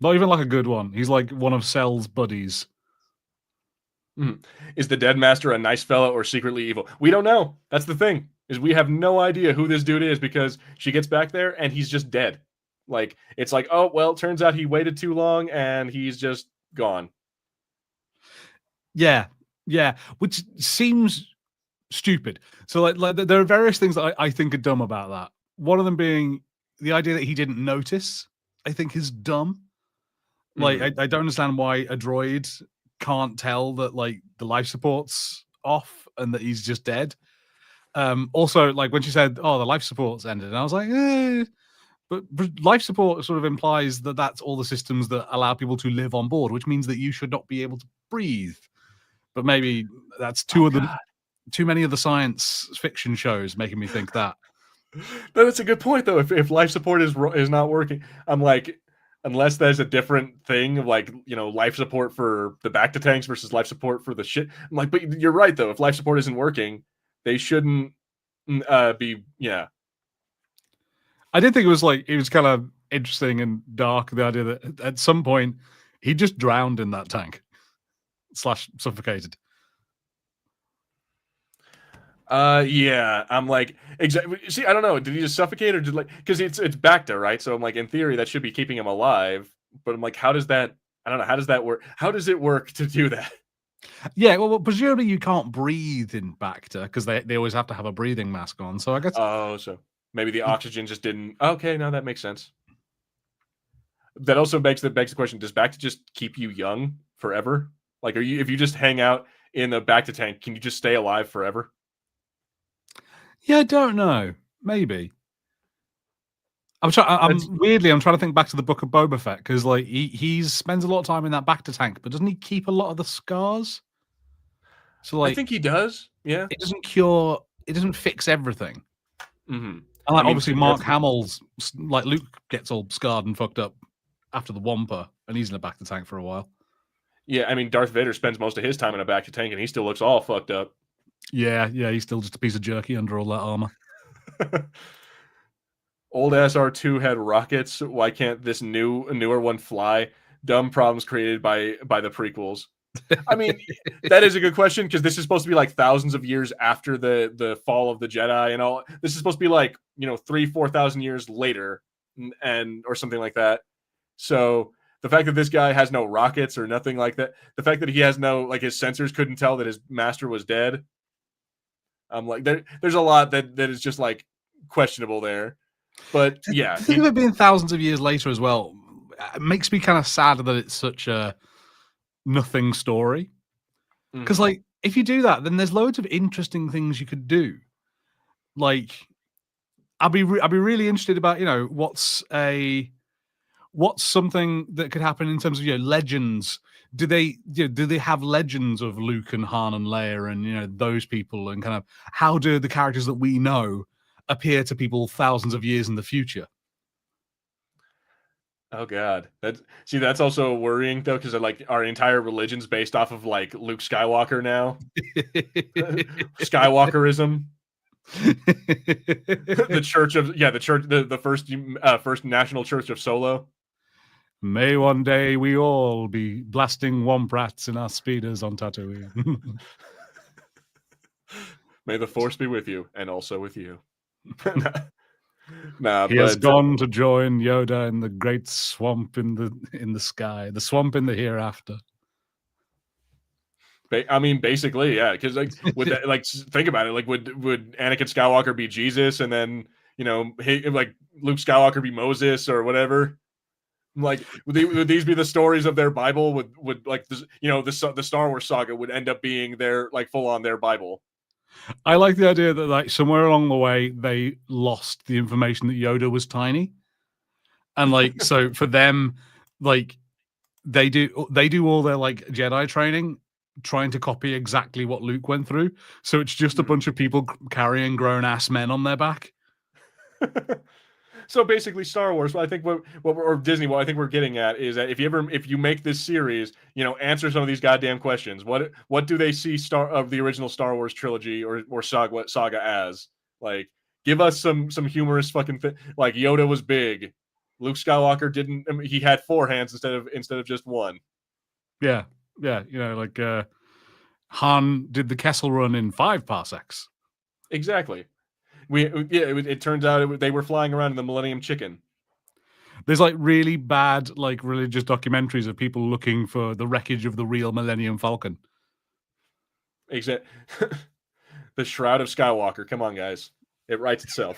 not even like a good one. He's like one of Cell's buddies. Is the dead master a nice fella or secretly evil? We don't know. That's the thing, is we have no idea who this dude is, because she gets back there and he's just dead. Like, it's like, oh, well, turns out he waited too long and he's just gone. Yeah, which seems stupid. So like there are various things that I think are dumb about that. One of them being the idea that he didn't notice, I think is dumb. Like, I don't understand why a droid can't tell that like the life support's off and that he's just dead. Also, like when she said, "Oh, the life support's ended," and I was like, but life support sort of implies that that's all the systems that allow people to live on board, which means that you should not be able to breathe. But maybe that's too many of the science fiction shows making me think that. That's a good point, though. If life support is not working, I'm like, unless there's a different thing of like, life support for the bacta tanks versus life support for the shit. I'm like, but you're right though. If life support isn't working, they shouldn't be. Yeah. I did think it was kind of interesting and dark, the idea that at some point he just drowned in that tank / suffocated. Yeah, I'm like, exactly. See, I don't know. Did he just suffocate, or because it's bacta, right? So I'm like, in theory, that should be keeping him alive. But I'm like, how does that? I don't know. How does that work? How does it work to do that? Yeah, well, presumably you can't breathe in bacta because they always have to have a breathing mask on. So I guess. Oh, so maybe the oxygen just didn't. Okay, no, that makes sense. That also begs the question: does bacta just keep you young forever? Like, if you just hang out in a bacta tank, can you just stay alive forever? Yeah, I don't know. Maybe. I'm trying to think back to the Book of Boba Fett, because like he spends a lot of time in that bacta tank, but doesn't he keep a lot of the scars? So like, I think he does. Yeah, it doesn't cure. It doesn't fix everything. Mm-hmm. And like, obviously, Mark Hamill's like Luke gets all scarred and fucked up after the Wampa, and he's in a bacta tank for a while. Yeah, I mean, Darth Vader spends most of his time in a bacta tank, and he still looks all fucked up. Yeah, he's still just a piece of jerky under all that armor. Old ass R2 had rockets. Why can't this newer one fly? Dumb problems created by the prequels. I mean, that is a good question, because this is supposed to be like thousands of years after the fall of the Jedi and all. This is supposed to be like 3,000-4,000 years later, and or something like that. So the fact that this guy has no rockets or nothing like that, the fact that he has no, like, his sensors couldn't tell that his master was dead. I'm like, there's a lot that is just like questionable there. But yeah, think of it being thousands of years later as well. It makes me kind of sad that it's such a nothing story. Because like if you do that, then there's loads of interesting things you could do. Like I'd be really interested about what's something that could happen in terms of legends. Do they have legends of Luke and Han and Leia and those people, and kind of how do the characters that we know appear to people thousands of years in the future? Oh god, that's also worrying though, because like our entire religion's based off of like Luke Skywalker now. Skywalkerism. The church of the first national church of Solo. May one day we all be blasting womprats in our speeders on Tatooine. May the force be with you, and also with you. He has gone to join Yoda in the great swamp in the sky, the swamp in the hereafter. I mean, basically, yeah. Because like, would that, like, think about it. Like, would Anakin Skywalker be Jesus, and then like Luke Skywalker be Moses or whatever? Like, would these be the stories of their Bible? Would like the Star Wars saga would end up being their like full on their Bible? I like the idea that like somewhere along the way they lost the information that Yoda was tiny, and like so for them, like they do all their like Jedi training trying to copy exactly what Luke went through. So it's just a bunch of people carrying grown ass men on their back. So basically, Star Wars. I think or Disney. What I think we're getting at is that if you make this series, answer some of these goddamn questions. What do they see of the original Star Wars trilogy or saga as? Like, give us some humorous fucking thing. Like Yoda was big, Luke Skywalker didn't. I mean, he had 4 hands instead of just 1. Yeah, like Han did the Kessel Run in 5 parsecs. Exactly. It turns out they were flying around in the Millennium Chicken. There's like really bad like religious documentaries of people looking for the wreckage of the real Millennium Falcon. Exactly. The Shroud of Skywalker. Come on, guys. It writes itself.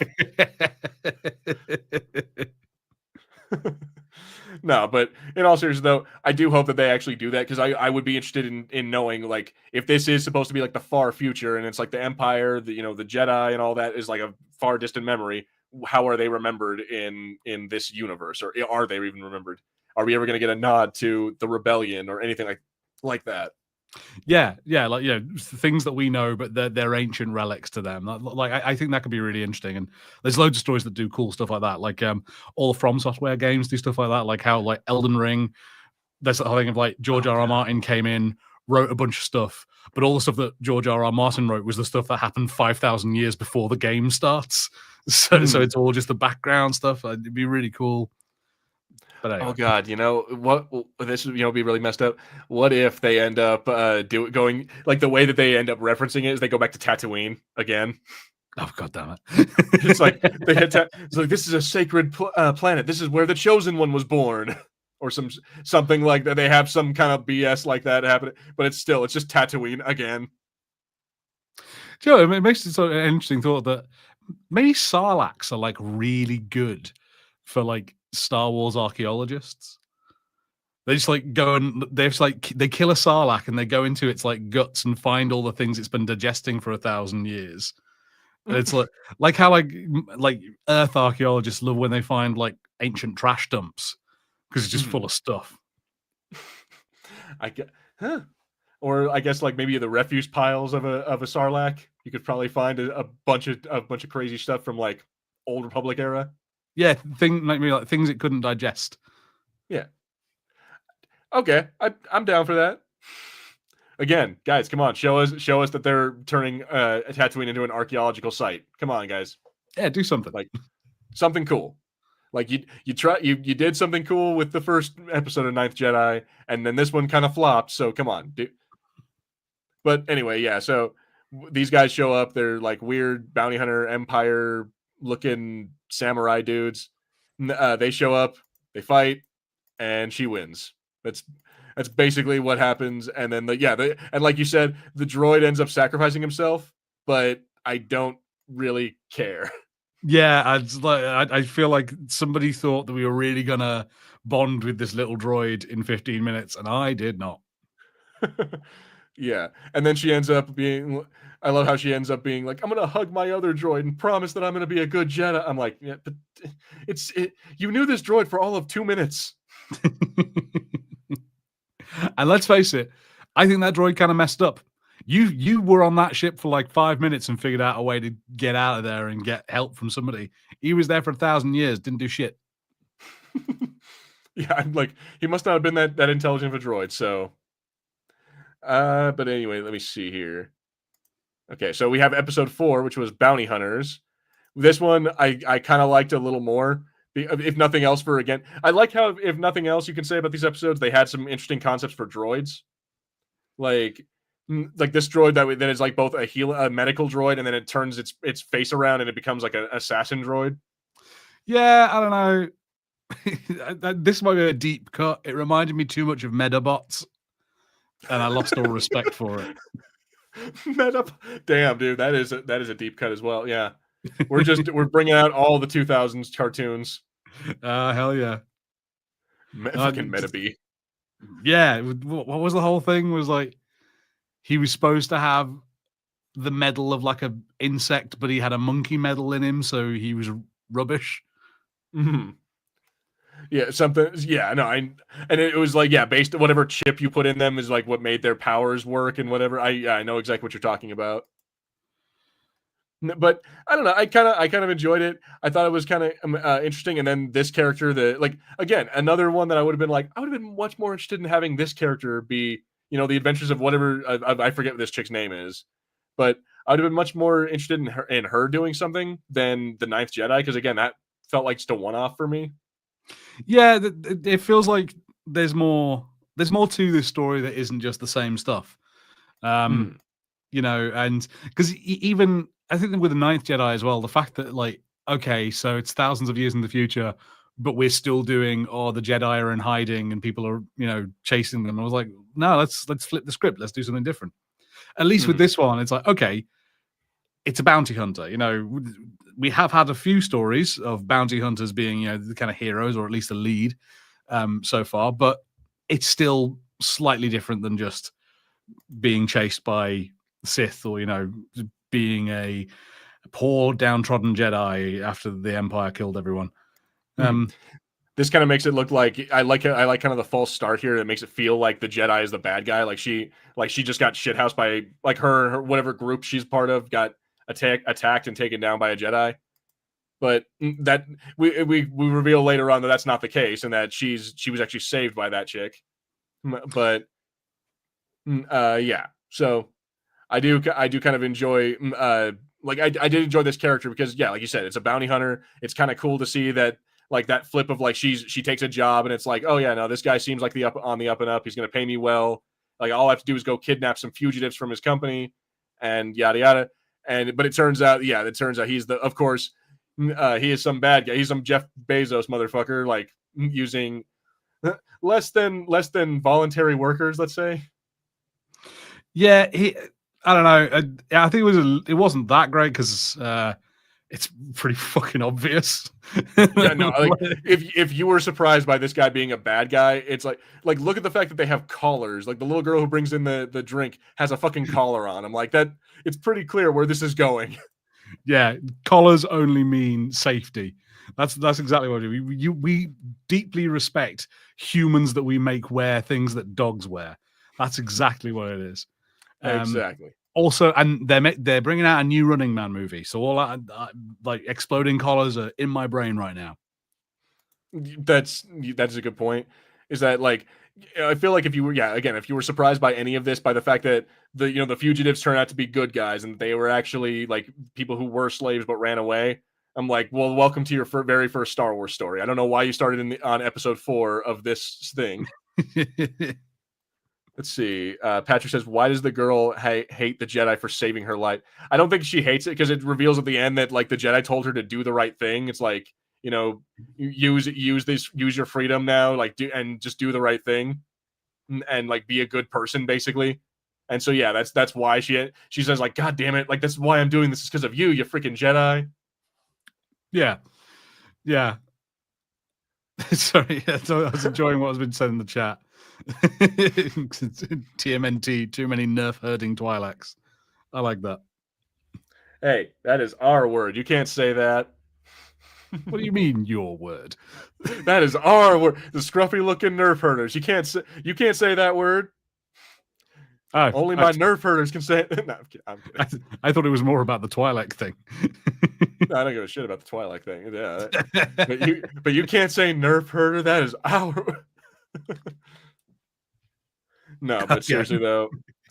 No, but in all seriousness, though, I do hope that they actually do that, because I would be interested in knowing, like, if this is supposed to be like the far future and it's like the Empire, the Jedi and all that is like a far distant memory. How are they remembered in this universe, or are they even remembered? Are we ever going to get a nod to the rebellion or anything like that? Yeah, like things that we know, but they're ancient relics to them. Like I think that could be really interesting, and there's loads of stories that do cool stuff like that. Like all the From Software games do stuff like that. Like how like Elden Ring, there's the whole thing of like George R.R. Martin came in, wrote a bunch of stuff, but all the stuff that George R.R. Martin wrote was the stuff that happened 5,000 years before the game starts. So it's all just the background stuff. It'd be really cool. But anyway. Oh god, what this would be really messed up. What if they end up going like the way that they end up referencing it is they go back to Tatooine again? Oh god damn it! It's like it's like, this is a sacred planet. This is where the chosen one was born, or something like that. They have some kind of BS like that happen, but it's just Tatooine again. Sure, it makes it sort of an interesting thought that maybe Sarlaccs are like really good for like Star Wars archaeologists. They just like go and they kill a Sarlacc and they go into its like guts and find all the things it's been digesting for 1,000 years. And it's like how like Earth archaeologists love when they find like ancient trash dumps because it's just full of stuff. Or I guess like maybe the refuse piles of a Sarlacc. You could probably find a bunch of crazy stuff from like Old Republic era. Yeah, like things it couldn't digest. Yeah. Okay, I'm down for that. Again, guys, come on, show us that they're turning Tatooine into an archaeological site. Come on, guys. Yeah, do something like something cool. Like you did something cool with the first episode of Ninth Jedi, and then this one kind of flopped. So come on, But anyway, yeah. So these guys show up. They're like weird bounty hunter Empire looking samurai dudes. They show up. They fight, and she wins. That's basically what happens. And then and like you said, the droid ends up sacrificing himself, but I don't really care. Yeah, I feel like somebody thought that we were really gonna bond with this little droid in 15 minutes, and I did not. Yeah, and then she ends up being. I love how she ends up being like, "I'm gonna hug my other droid and promise that I'm gonna be a good Jedi." I'm like, yeah, but you knew this droid for all of 2 minutes. And let's face it, I think that droid kind of messed up. You were on that ship for like 5 minutes and figured out a way to get out of there and get help from somebody. He was there for 1,000 years, didn't do shit. Yeah, I'm like, he must not have been that intelligent of a droid. So, but anyway, let me see here. Okay, so we have episode 4, which was Bounty Hunters. This one I kind of liked a little more, if nothing else. For again, I like how, if nothing else you can say about these episodes, they had some interesting concepts for droids, like like this droid that is like both a medical droid, and then it turns its face around and it becomes like an assassin droid. Yeah, I don't know. This might be a deep cut. It reminded me too much of Medabots, and I lost all respect for it. Damn, dude, that is a deep cut as well. Yeah, we're bringing out all the 2000s cartoons. Hell yeah. Fucking Metabee. Yeah, what was the whole thing? Was like he was supposed to have the medal of like a insect, but he had a monkey medal in him, so he was rubbish. Mm-hmm. Yeah, something. Yeah, no, and it was like, yeah, based on whatever chip you put in them is like what made their powers work and whatever. I know exactly what you're talking about. But I don't know. I kind of enjoyed it. I thought it was kind of interesting. And then this character, like again, another one that I would have been like, I would have been much more interested in having this character be, the adventures of whatever. I forget what this chick's name is, but I would have been much more interested in her doing something than the Ninth Jedi, because again, that felt like just a one-off for me. Yeah, it feels like there's more to this story that isn't just the same stuff. Hmm. And because even I think that with the Ninth Jedi as well, the fact that like, okay, so it's thousands of years in the future, but we're still doing, the Jedi are in hiding and people are, chasing them. I was like, no, let's flip the script. Let's do something different. At least with Hmm. this one, it's like, okay, it's a bounty hunter. We have had a few stories of bounty hunters being, the kind of heroes, or at least a lead so far, but it's still slightly different than just being chased by Sith, or being a poor downtrodden Jedi after the Empire killed everyone. Hmm. This kind of makes it look like I like kind of the false start here. That makes it feel like the Jedi is the bad guy. Like she just got shithoused by like her whatever group she's part of got attacked and taken down by a Jedi. But that we reveal later on that that's not the case, and that she was actually saved by that chick. But yeah, so I do kind of enjoy like I did enjoy this character because, yeah, like you said, it's a bounty hunter. It's kind of cool to see that, like, that flip of like she takes a job and it's like, oh yeah, no, this guy seems like the up and up. He's gonna pay me well. Like, all I have to do is go kidnap some fugitives from his company, and yada yada. But it turns out he's of course, he is some bad guy. He's some Jeff Bezos motherfucker, like using less than voluntary workers, let's say. Yeah, I don't know. I think it wasn't that great because it's pretty fucking obvious. Yeah, no, like if you were surprised by this guy being a bad guy, it's like look at the fact that they have collars. Like, the little girl who brings in the drink has a fucking collar on. I'm like, that it's pretty clear where this is going. Yeah, collars only mean safety. That's exactly what we deeply respect humans that we make wear things that dogs wear. That's exactly what it is. Exactly. Also, and they're bringing out a new Running Man movie, so all that like exploding collars are in my brain right now. That's a good point. Is that, like, I feel like if you were surprised by any of this, by the fact that the fugitives turn out to be good guys and they were actually like people who were slaves but ran away, I'm like, well, welcome to your very first Star Wars story. I don't know why you started on episode 4 of this thing. Let's see. Patrick says, why does the girl hate the Jedi for saving her life? I don't think she hates it because it reveals at the end that, like, the Jedi told her to do the right thing. It's like, use your freedom now, like, just do the right thing, and like be a good person, basically. And so, yeah, that's why she says, like, God damn it, like, that's why I'm doing this, is because of you freaking Jedi. Yeah. Sorry, I was enjoying what has been said in the chat. TMNT, too many nerf herding Twi'leks. I like that. Hey, that is our word. You can't say that. What do you mean, your word? That is our word. The scruffy looking nerf herders. You can't say that word. Oh, Only my nerf herders can say it. No, I'm kidding. I thought it was more about the Twi'lek thing. No, I don't give a shit about the Twilight thing. Yeah, but you can't say nerf herder. That is our. No, but seriously though,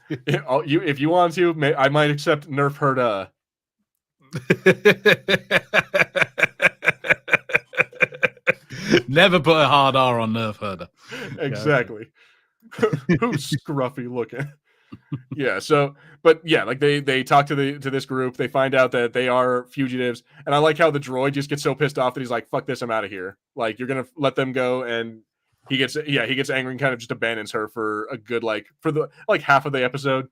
if you want to, I might accept nerf herda. Never put a hard R on nerf herder. Exactly. Who's scruffy looking? Yeah. So, but yeah, like they talk to this group. They find out that they are fugitives, and I like how the droid just gets so pissed off that he's like, "Fuck this, I'm out of here." Like you're gonna let them go, and he gets angry and kind of just abandons her for a good for the half of the episode.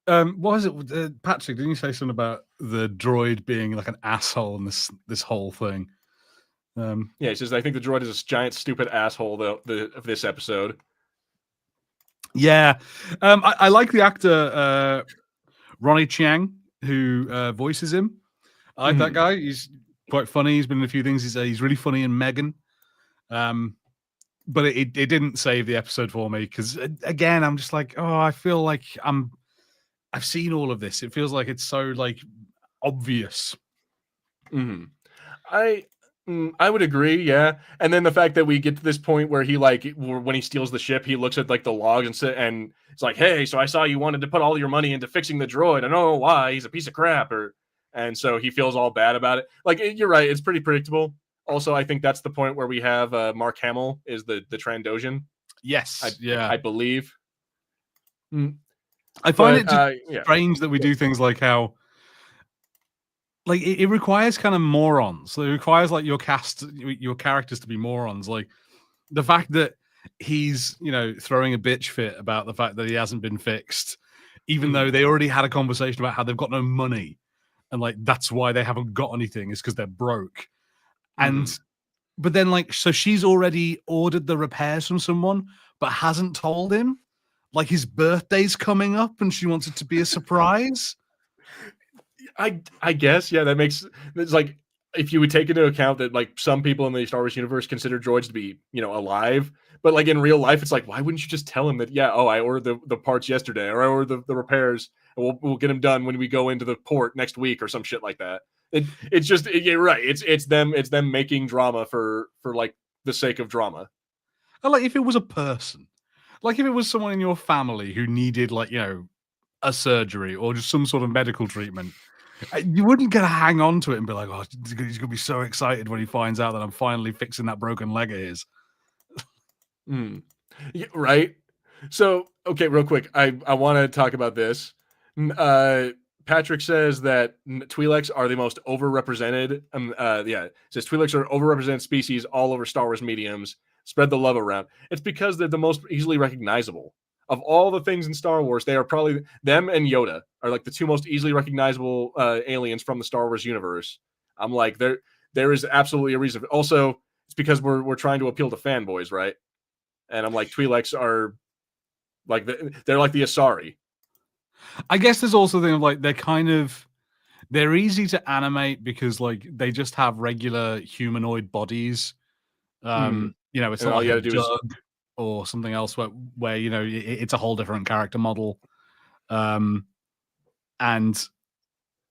What was it, Patrick? Didn't you say something about the droid being like an asshole in this whole thing? Yeah, he says, "I think the droid is a giant stupid asshole of this episode." Yeah, I like the actor Ronnie Chiang who voices him. I like that guy. He's quite funny. He's been in a few things. He's really funny in Megan. But it didn't save the episode for me because again, I'm just like, oh, I feel like I've seen all of this. It feels like it's so obvious. I would agree, yeah. And then the fact that we get to this point where he when he steals the ship, he looks at the logs and it's like, "Hey, so I saw you wanted to put all your money into fixing the droid. I don't know why. He's a piece of crap." And so he feels all bad about it. You're right. It's pretty predictable. Also, I think that's the point where we have Mark Hamill is the Trandoshan. Yes, I believe. I find it just strange that we do things like how. It requires kind of morons. So it requires your characters to be morons. Like the fact that he's throwing a bitch fit about the fact that he hasn't been fixed, even though they already had a conversation about how they've got no money, and that's why they haven't got anything is because they're broke. And but then so she's already ordered the repairs from someone, but hasn't told him. His birthday's coming up, and she wants it to be a surprise. I guess, yeah, that makes it's if you would take into account that some people in the Star Wars universe consider droids to be alive, but in real life it's why wouldn't you just tell him that I ordered the parts yesterday, or I ordered the repairs, and we'll get them done when we go into the port next week or some shit like that. It's just you're right. It's them making drama for the sake of drama. If it was a person, if it was someone in your family who needed a surgery or just some sort of medical treatment. You wouldn't get to hang on to it and be like, "Oh, he's going to be so excited when he finds out that I'm finally fixing that broken leg of his." Yeah, right. So, okay, real quick, I want to talk about this. Patrick says that Twi'leks are the most overrepresented. It says Twi'leks are overrepresented species all over Star Wars mediums. Spread the love around. It's because they're the most easily recognizable. Of all the things in Star Wars, they are probably them and Yoda are the two most easily recognizable aliens from the Star Wars universe. I'm there is absolutely a reason. Also, it's because we're trying to appeal to fanboys, right? And I'm Twi'leks are they're like the Asari. I guess there's also the thing of they're easy to animate because they just have regular humanoid bodies. It's not a Jug or something else where it's a whole different character model. And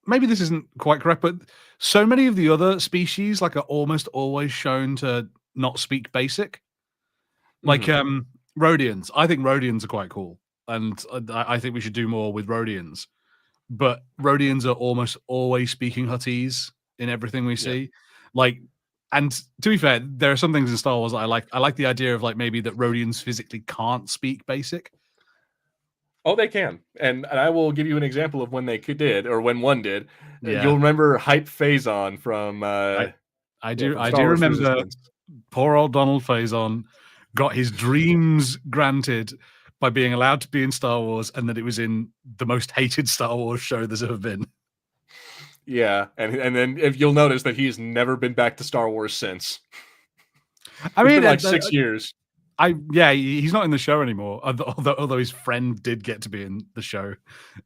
maybe this isn't quite correct, but so many of the other species are almost always shown to not speak basic. Rhodians. I think Rhodians are quite cool, and I think we should do more with Rhodians. But Rhodians are almost always speaking Huttese in everything we see. And to be fair, there are some things in Star Wars that I like. I like the idea of maybe that Rhodians physically can't speak basic. Oh, they can, and I will give you an example of when they did, or when one did. Yeah. You'll remember Hype Phazon from. I do remember. Resistance. Poor old Donald Faison got his dreams granted by being allowed to be in Star Wars, and that it was in the most hated Star Wars show there's ever been. Yeah, and then if you'll notice that he's never been back to Star Wars since. I It's mean, been like 6 years. he's not in the show anymore. Although his friend did get to be in the show,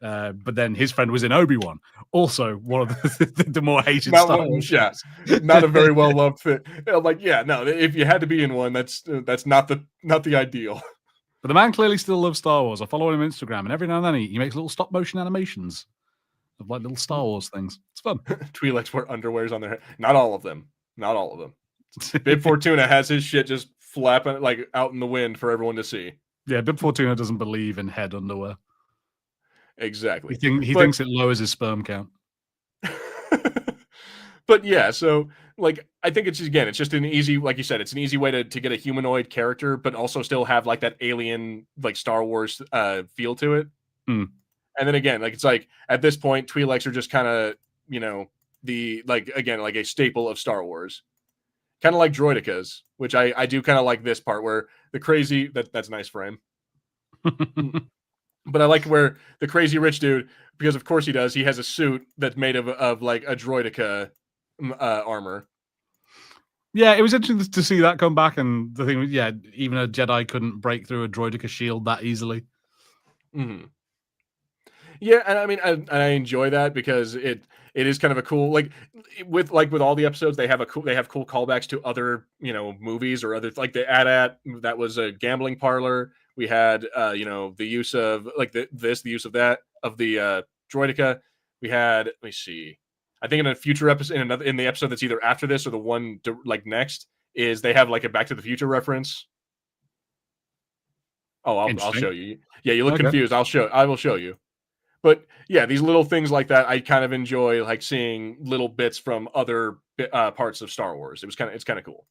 but then his friend was in Obi-Wan, also one of the more hated Not Star one, Wars yeah, shows. not a very well loved fit. I'm like, yeah, no, if you had to be in one, that's not the ideal. But the man clearly still loves Star Wars. I follow him on Instagram, and every now and then he makes little stop motion animations of like little Star Wars things. It's fun. Twi'leks wear underwears on their head. Not all of them. Not all of them. Bib Fortuna has his shit just flapping like out in the wind for everyone to see. Yeah, Bib Fortuna doesn't believe in head underwear. Exactly. He thinks it lowers his sperm count. But yeah, so like I think it's just an easy, like you said, it's an easy way to get a humanoid character, but also still have like that alien like Star Wars feel to it. Hmm. And then again, like it's like at this point, Twi'leks are just kind of, the like again, like a staple of Star Wars. Kind of like droidicas, which I do kind of like this part where the crazy that's a nice frame. But I like where the crazy rich dude, because of course he does, he has a suit that's made of like a droidica armor. Yeah, it was interesting to see that come back, and the thing was, yeah, even a Jedi couldn't break through a droidica shield that easily. Mm-hmm. Yeah, and I mean, I enjoy that because it is kind of a cool with all the episodes they have cool callbacks to other movies or other like the AT-AT that was a gambling parlor. We had the use of like the use of that of the droidica. We had let me see, I think in a future episode in the episode that's either after this or the one like next is they have like a Back to the Future reference. Oh, I'll show you. Yeah, you look confused. I will show you. But yeah, these little things like that, I kind of enjoy, like seeing little bits from other parts of Star Wars. It's kind of cool.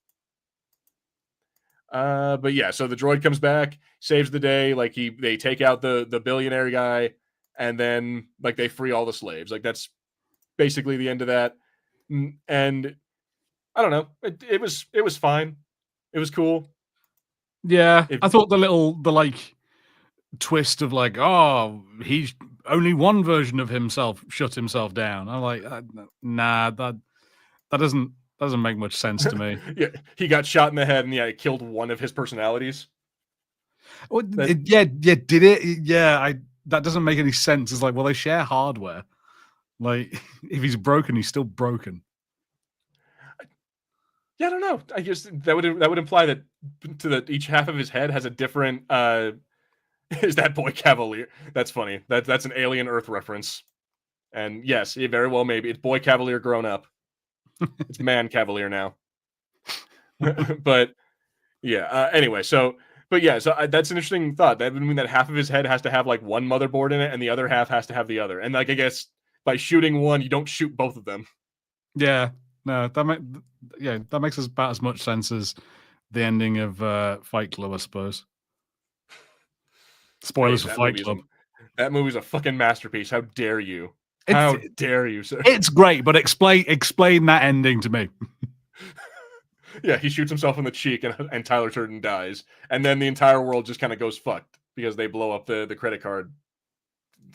But yeah, so the droid comes back, saves the day. Like they take out the billionaire guy, and then like they free all the slaves. Like that's basically the end of that. And I don't know, it was fine. It was cool. Yeah, I thought the like twist of like, oh, he's only one version of himself shut himself down. I'm like, nah, that doesn't make much sense to me. Yeah, he got shot in the head, and yeah, it killed one of his personalities. Well, yeah, did it? Yeah, that doesn't make any sense. It's like, well, they share hardware. Like, if he's broken, he's still broken. Yeah, I don't know. I guess that would imply that each half of his head has a different. Is that Boy Cavalier? That's funny. That's an Alien Earth reference. And yes, it very well maybe it's Boy Cavalier grown up. It's Man Cavalier now. But yeah. Anyway, so that's an interesting thought. That would mean that half of his head has to have like one motherboard in it, and the other half has to have the other. And like I guess by shooting one, you don't shoot both of them. Yeah. No, that makes about as much sense as the ending of Fight Club, I suppose. Spoilers for Fight Club. That movie's a fucking masterpiece. How dare you? How dare you, sir? It's great, but explain that ending to me. Yeah, he shoots himself in the cheek, and Tyler Durden dies, and then the entire world just kind of goes fucked because they blow up the credit card,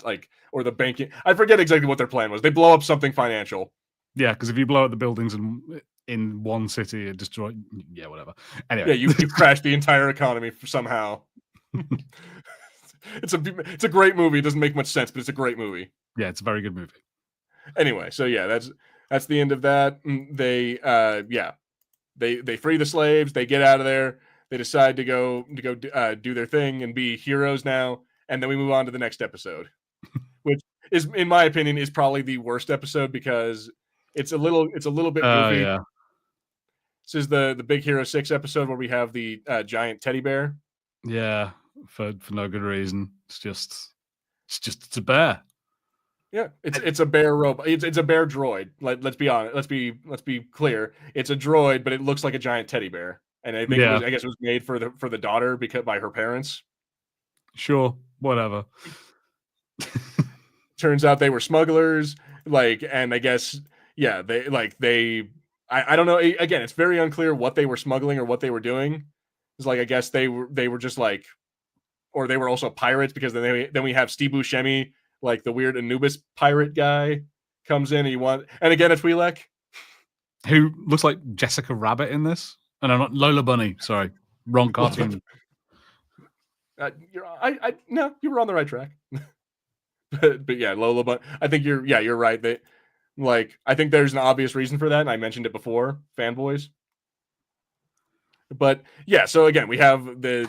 like, or the banking. I forget exactly what their plan was. They blow up something financial. Yeah, because if you blow up the buildings in one city, it destroys. Yeah, whatever. Anyway, yeah, you crash the entire economy somehow. It's a great movie. It doesn't make much sense, but it's a great movie. Yeah, it's a very good movie. Anyway, so yeah, that's the end of that. They they free the slaves. They get out of there. They decide to go do their thing and be heroes now. And then we move on to the next episode, which is, in my opinion, is probably the worst episode because it's a little bit goofy. Yeah. This is the Big Hero 6 episode where we have the giant teddy bear. Yeah, for no good reason. It's a bear. Yeah, it's a bear robot. It's a bear droid. Let's be honest. Let's be clear. It's a droid, but it looks like a giant teddy bear. And I think I guess it was made for the daughter by her parents. Sure, whatever. Turns out they were smugglers. And I guess I don't know. Again, it's very unclear what they were smuggling or what they were doing. It's like I guess they were just like, or they were also pirates because then we have Steve Buscemi, like the weird Anubis pirate guy, comes in and again a Twi'lek who looks like Jessica Rabbit in this. And I'm not Lola Bunny. Sorry, wrong cartoon. No, you were on the right track. but yeah, Lola. But I think you're right. They like I think there's an obvious reason for that, and I mentioned it before. Fanboys. But yeah, so again, we have the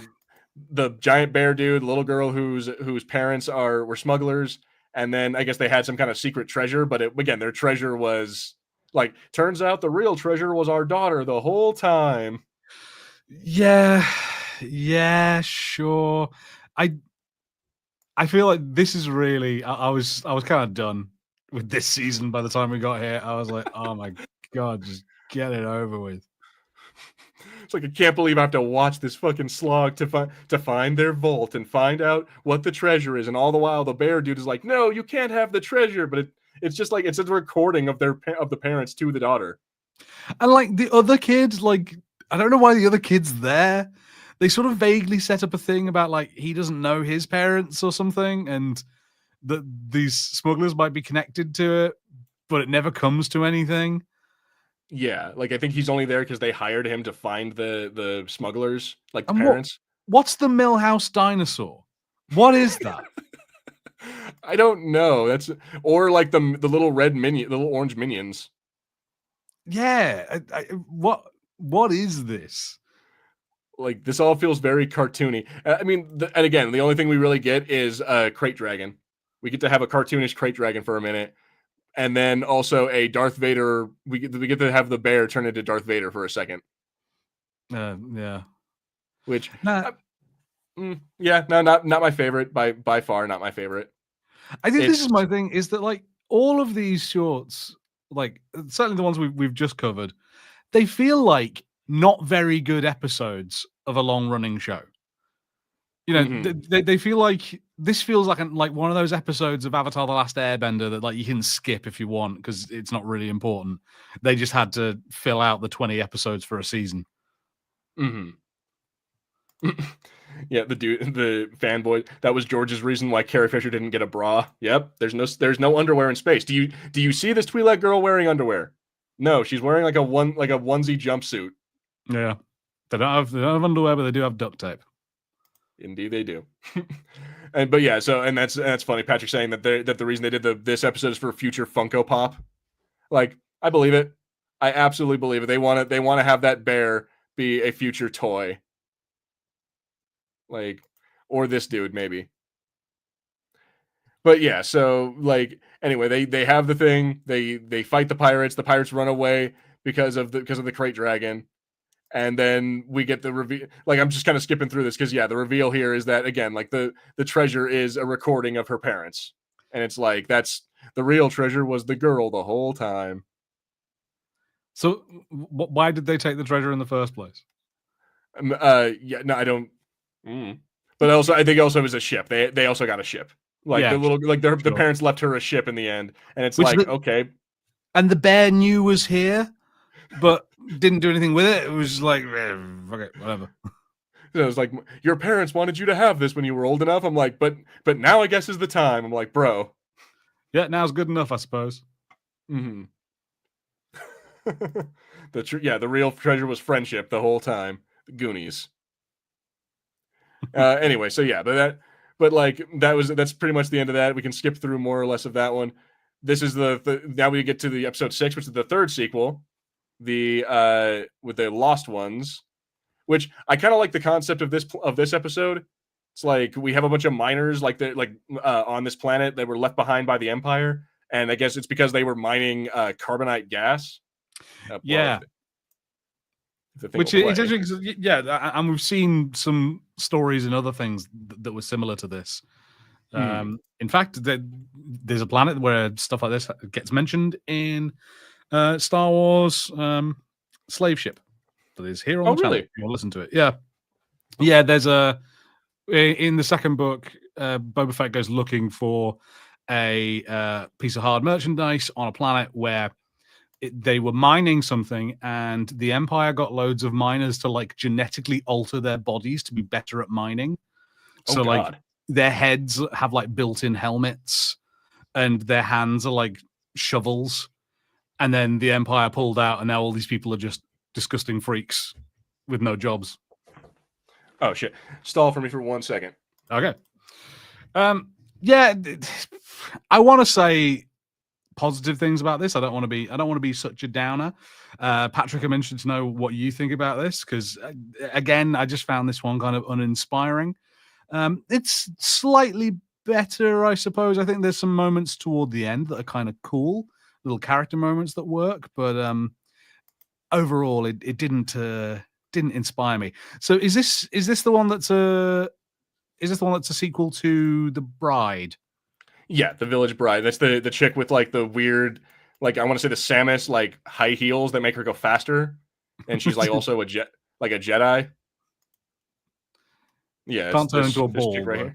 giant bear dude, the little girl whose parents were smugglers, and then I guess they had some kind of secret treasure, but again, their treasure was like turns out the real treasure was our daughter the whole time. Yeah, sure. I feel like this is really. I was kind of done with this season by the time we got here. I was like, oh my god, just get it over with. It's like I can't believe I have to watch this fucking slog to find their vault and find out what the treasure is, and all the while the bear dude is like, "No, you can't have the treasure." But it's just like it's a recording of the parents to the daughter. And like the other kids, like I don't know why the other kid's there. They sort of vaguely set up a thing about like he doesn't know his parents or something, and that these smugglers might be connected to it, but it never comes to anything. Yeah, like I think he's only there because they hired him to find the smugglers, like the And parents. what's the Millhouse dinosaur? What is that? I don't know. That's or like the little red minion, the little orange minions. Yeah, what is this? Like this all feels very cartoony. I mean, and again, the only thing we really get is a crate dragon. We get to have a cartoonish crate dragon for a minute, and then also a Darth Vader. We get to have the bear turn into Darth Vader for a second. Yeah. Which, Nah, yeah, no, not my favorite by far. Not my favorite. I think this is my thing: is that like all of these shorts, like certainly the ones we've just covered, they feel like not very good episodes of a long running show. You know, they feel like this feels like like one of those episodes of Avatar: The Last Airbender that like you can skip if you want because it's not really important. They just had to fill out the 20 episodes for a season. Yeah, the fanboy. That was George's reason why Carrie Fisher didn't get a bra. Yep, there's no underwear in space. Do you see this Twi'lek girl wearing underwear? No, she's wearing like a onesie jumpsuit. Yeah, they don't have underwear, but they do have duct tape. Indeed, they do. But yeah, so and that's funny. Patrick saying that the reason they did this episode is for future Funko Pop. Like, I believe it. I absolutely believe it. They want to have that bear be a future toy. Like, or this dude maybe. But yeah, so like anyway, they have the thing. They fight the pirates. The pirates run away because of the crate dragon. And then we get the reveal. Like I'm just kind of skipping through this because yeah, the reveal here is that again, like the treasure is a recording of her parents, and it's like that's the real treasure was the girl the whole time. So why did they take the treasure in the first place? Yeah, no, I don't. But also, I think also it was a ship. They also got a ship. Like Yeah, the little like the sure. parents left her a ship in the end, and it's Which like okay. And the bear knew was here, but didn't do anything with it. It was like, okay, whatever. It was like your parents wanted you to have this when you were old enough. I'm like, but now I guess is the time. I'm like, bro. Yeah, now's good enough, I suppose. Mm-hmm. The real treasure was friendship the whole time. The Goonies. Anyway, so yeah, that's pretty much the end of that. We can skip through more or less of that one. This is now we get to the episode 6, which is the third sequel, the with the Lost Ones, which I kind of like the concept of this episode. It's like we have a bunch of miners on this planet that were left behind by the Empire, and I guess it's because they were mining carbonite gas. Yeah. Which is interesting. Yeah, and we've seen some stories and other things that were similar to this. In fact, there's a planet where stuff like this gets mentioned in Star Wars Slave Ship that is here on the channel. Really? You'll listen to it. Yeah. There's in the second book, Boba Fett goes looking for a piece of hard merchandise on a planet where they were mining something, and the Empire got loads of miners to like genetically alter their bodies to be better at mining. So like their heads have like built-in helmets, and their hands are like shovels. And then the Empire pulled out, and now all these people are just disgusting freaks with no jobs. Oh shit! Stall for me for 1 second. Okay. Yeah, I want to say positive things about this. I don't want to be such a downer. Patrick, I'm interested to know what you think about this because, again, I just found this one kind of uninspiring. It's slightly better, I suppose. I think there's some moments toward the end that are kind of cool, little character moments that work, but overall, it didn't inspire me. So, is this the one that's a sequel to The Bride? Yeah, the Village Bride. That's the chick with like the weird, like I want to say the Samus like high heels that make her go faster, and she's like also a Jedi. Yeah, it's Can't turn into a this chick ball, right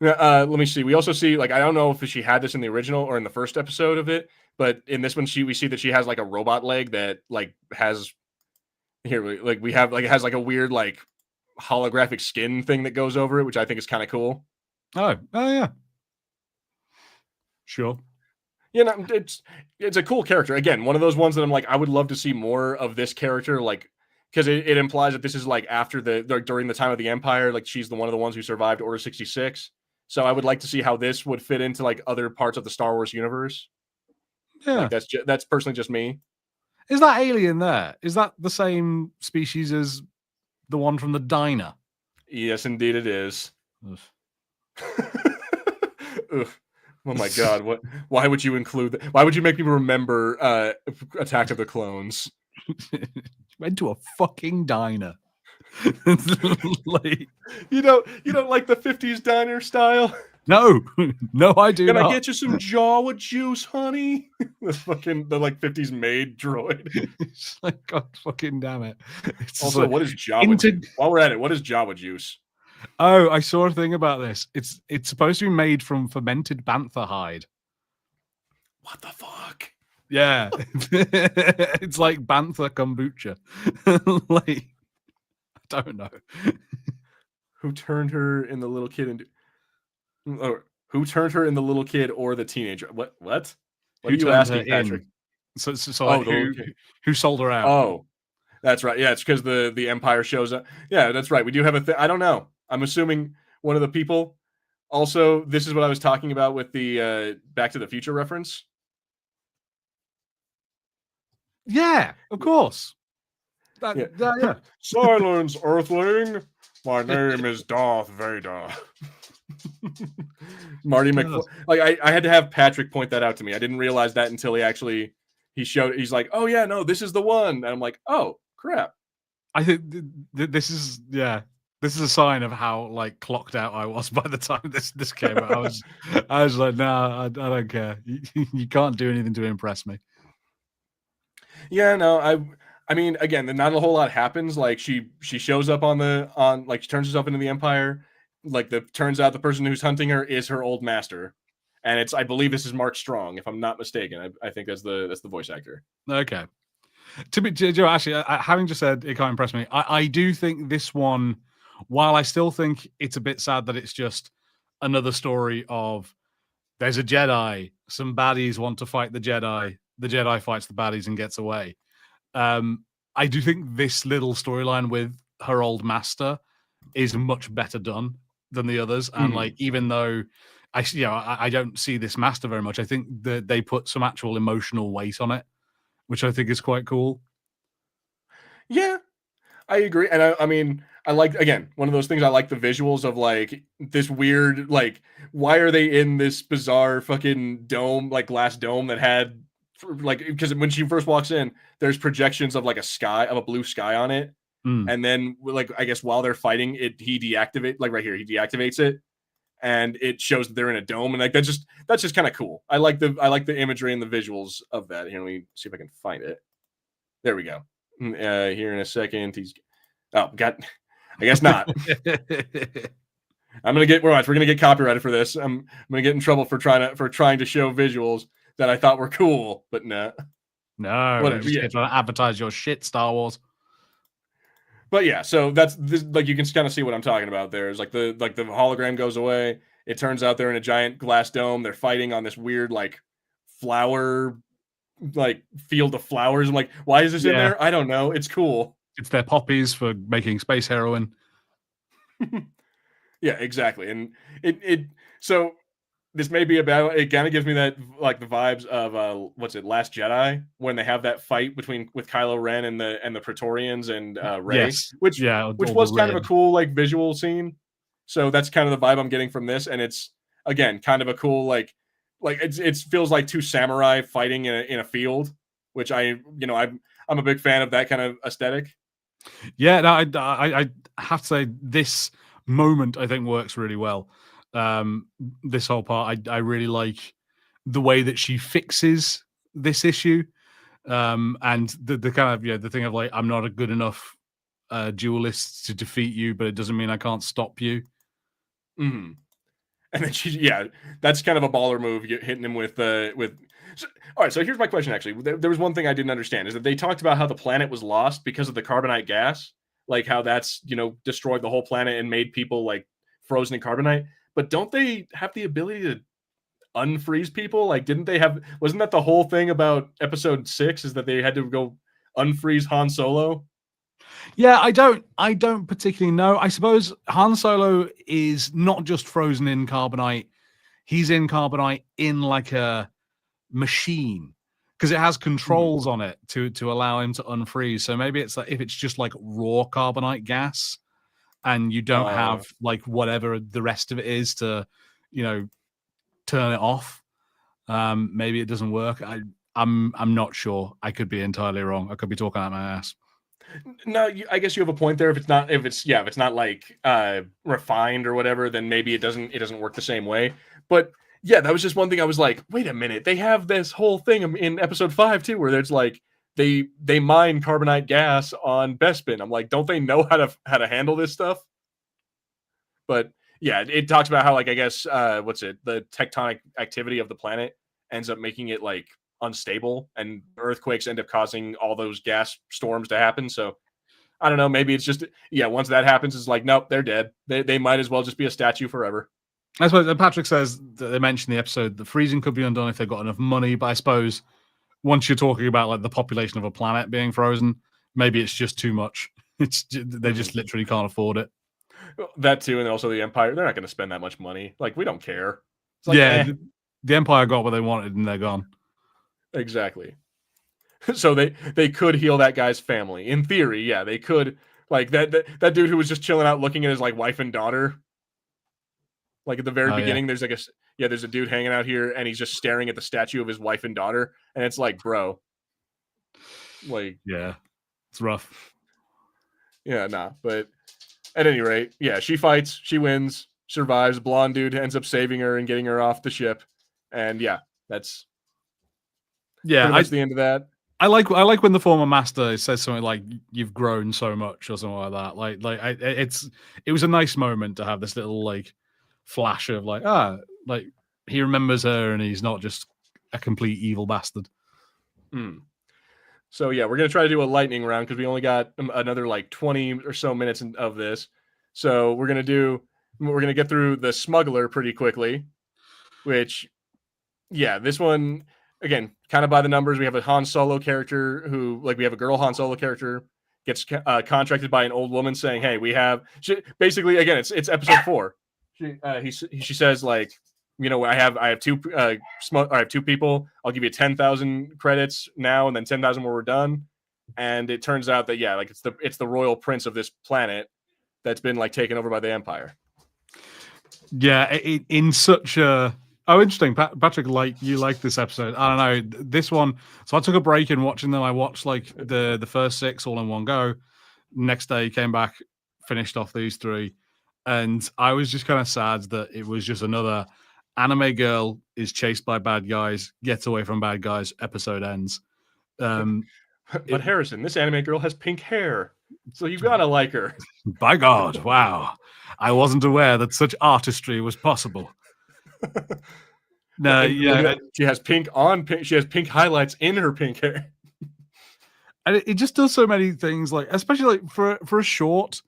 but here. Let me see. We also see like I don't know if she had this in the original or in the first episode of it, but in this one we see that she has like a robot leg that like has here we have like it has like a weird like holographic skin thing that goes over it, which I think is kind of cool. oh yeah, sure. You know, it's a cool character. Again, one of those ones that I'm like, I would love to see more of this character, like because it implies that this is like after during the time of the Empire, like she's one of the ones who survived Order 66. So I would like to see how this would fit into like other parts of the Star Wars universe. Yeah. Like that's personally just me. Is that alien there? Is that the same species as the one from the diner? Yes, indeed it is. Ugh. Ugh. Oh my god! What? Why would you include that? Why would you make me remember Attack of the Clones? Went to a fucking diner. Like, you don't like the 50s diner style? No, I do Can not. I get you some Jawa juice, honey? the like 50s maid droid. It's like, God fucking damn it. It's Also, like, what is Jawa juice? While we're at it, what is Jawa juice? Oh, I saw a thing about this. It's supposed to be made from fermented bantha hide. What the fuck? Yeah. It's like bantha kombucha. Like, I don't know. Who turned her in the little kid into or who turned her in the little kid or the teenager? What? What Who are you asking, Patrick? So like, who sold her out? Oh, that's right. Yeah, it's because the Empire shows up. Yeah, that's right. We do have a thing. I don't know. I'm assuming one of the people. Also, this is what I was talking about with the Back to the Future reference. Yeah, of course. Yeah. Silence, Earthling. My name is Darth Vader. Marty McFly. Like I had to have Patrick point that out to me. I didn't realize that until he showed. He's like, "Oh yeah, no, this is the one," and I'm like, "Oh crap." I think this is a sign of how like clocked out I was by the time this came out. I was like, no, I don't care. You can't do anything to impress me. Yeah, no, I mean, again, not a whole lot happens. Like she shows up on like she turns herself into the Empire. Like turns out the person who's hunting her is her old master, and I believe this is Mark Strong, if I'm not mistaken. I think that's the voice actor. Okay. Joe, actually, having just said it can't impress me, I do think this one, while I still think it's a bit sad that it's just another story of there's a Jedi, some baddies want to fight the Jedi fights the baddies and gets away. I do think this little storyline with her old master is much better done than the others. And like, even though I don't see this master very much, I think that they put some actual emotional weight on it, which I think is quite cool. Yeah, I agree. And I mean, I like, again, one of those things, I like the visuals of like this weird, like, why are they in this bizarre fucking dome, like glass dome that had like, because when she first walks in, there's projections of like a blue sky on it. And then like, I guess while they're fighting it, he deactivates it and it shows that they're in a dome. And like, that's just kind of cool. I like the imagery and the visuals of that. Here, let me see if I can find it. There we go. Here in a second, I guess not. We're gonna get copyrighted for this. I'm gonna get in trouble for trying to show visuals that I thought were cool, but no, whatever. Just trying to advertise your shit, Star Wars. But yeah, so that's this, like you can kind of see what I'm talking about. There's like the hologram goes away. It turns out they're in a giant glass dome. They're fighting on this weird like flower, like field of flowers. I'm like, why is this in there? I don't know. It's cool. It's their poppies for making space heroin. Yeah, exactly. And it so this may be about it kind of gives me that like the vibes of what's it, Last Jedi, when they have that fight between with Kylo Ren and the Praetorians and Rey, Yes. which Yeah, which all the was kind of a red. cool like visual scene. So that's kind of the vibe I'm getting from this, and it's again kind of a cool like it feels like two samurai fighting in a field, which I'm a big fan of that kind of aesthetic. Yeah, no, I have to say this moment I think works really well. This whole part, I really like the way that she fixes this issue. And the kind of the thing of like, I'm not a good enough duelist to defeat you, but it doesn't mean I can't stop you. Mhm. And then that's kind of a baller move, hitting him with. So, all right, so here's my question. Actually, there was one thing I didn't understand is that they talked about how the planet was lost because of the carbonite gas, like how that's destroyed the whole planet and made people like frozen in carbonite. But don't they have the ability to unfreeze people? Like, didn't they have? Wasn't that the whole thing about Episode 6? Is that they had to go unfreeze Han Solo? Yeah, I don't particularly know. I suppose Han Solo is not just frozen in carbonite. He's in carbonite in like a machine because it has Mhm. controls on it to allow him to unfreeze. So maybe it's like if it's just like raw carbonite gas and you don't have Uh, like whatever the rest of it is to, you know, turn it off. Maybe it doesn't work. I'm not sure. I could be entirely wrong. I could be talking out my ass. No, I guess you have a point there. If it's not like refined or whatever, then maybe it doesn't work the same way. But yeah, that was just one thing I was like, wait a minute, they have this whole thing in episode 5 too, where there's like they mine carbonite gas on Bespin. I'm like, don't they know how to handle this stuff? But yeah, it talks about how like I guess what's it, the tectonic activity of the planet ends up making it like unstable, and earthquakes end up causing all those gas storms to happen. So I don't know. Maybe it's just once that happens, it's like nope, they're dead. They might as well just be a statue forever. I suppose Patrick says that they mentioned the episode that freezing could be undone if they've got enough money. But I suppose once you're talking about like the population of a planet being frozen, maybe it's just too much. They Mhm. just literally can't afford it. That too, and also the Empire. They're not going to spend that much money. Like we don't care. It's like Yeah, the Empire got what they wanted and they're gone. exactly. So they could heal that guy's family in theory. Yeah, they could. Like that dude who was just chilling out looking at his like wife and daughter. Like at the very Oh yeah, beginning, there's a dude hanging out here and he's just staring at the statue of his wife and daughter, and it's like, bro, like yeah, it's rough. yeah, nah. But at any rate, yeah, she fights, she wins, survives. Blonde dude ends up saving her and getting her off the ship, and yeah, that's Yeah, pretty much the end of that. I like when the former master says something like "You've grown so much" or something like that. It was a nice moment to have this little like flash of like he remembers her and he's not just a complete evil bastard. Mm. So yeah, we're gonna try to do a lightning round because we only got another like 20 or so minutes of this. So we're gonna get through the smuggler pretty quickly, which yeah, this one again, kind of by the numbers. We have a Han Solo character who, like, we have a girl Han Solo character gets contracted by an old woman saying, "Hey, basically again, it's episode 4." She says like, I have two people. I'll give you 10,000 credits now, and then 10,000 when we're done. And it turns out that like it's the royal prince of this planet that's been like taken over by the Empire. Yeah, in such a interesting, Patrick. Like you like this episode? I don't know this one. So I took a break in watching them. I watched like the first 6 all in one go. Next day, came back, finished off these 3, and I was just kind of sad that it was just another anime girl is chased by bad guys, gets away from bad guys. Episode ends. Um, But it, Harrison, this anime girl has pink hair, so you gotta like her. by God, wow! I wasn't aware that such artistry was possible. No, And look at yeah, that. She has pink on pink. She has pink highlights in her pink hair. and it just does so many things. Like, especially like for a short,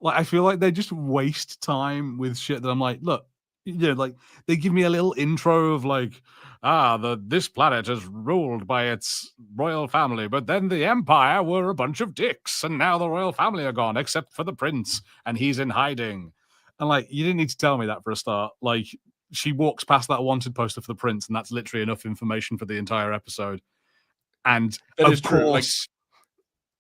like I feel like they just waste time with shit that I'm like, look, like they give me a little intro of like, this planet is ruled by its royal family, but then the Empire were a bunch of dicks, and now the royal family are gone, except for the prince, and he's in hiding. And like, you didn't need to tell me that for a start. Like, she walks past that wanted poster for the prince, and that's literally enough information for the entire episode. And That is of true. Like, course,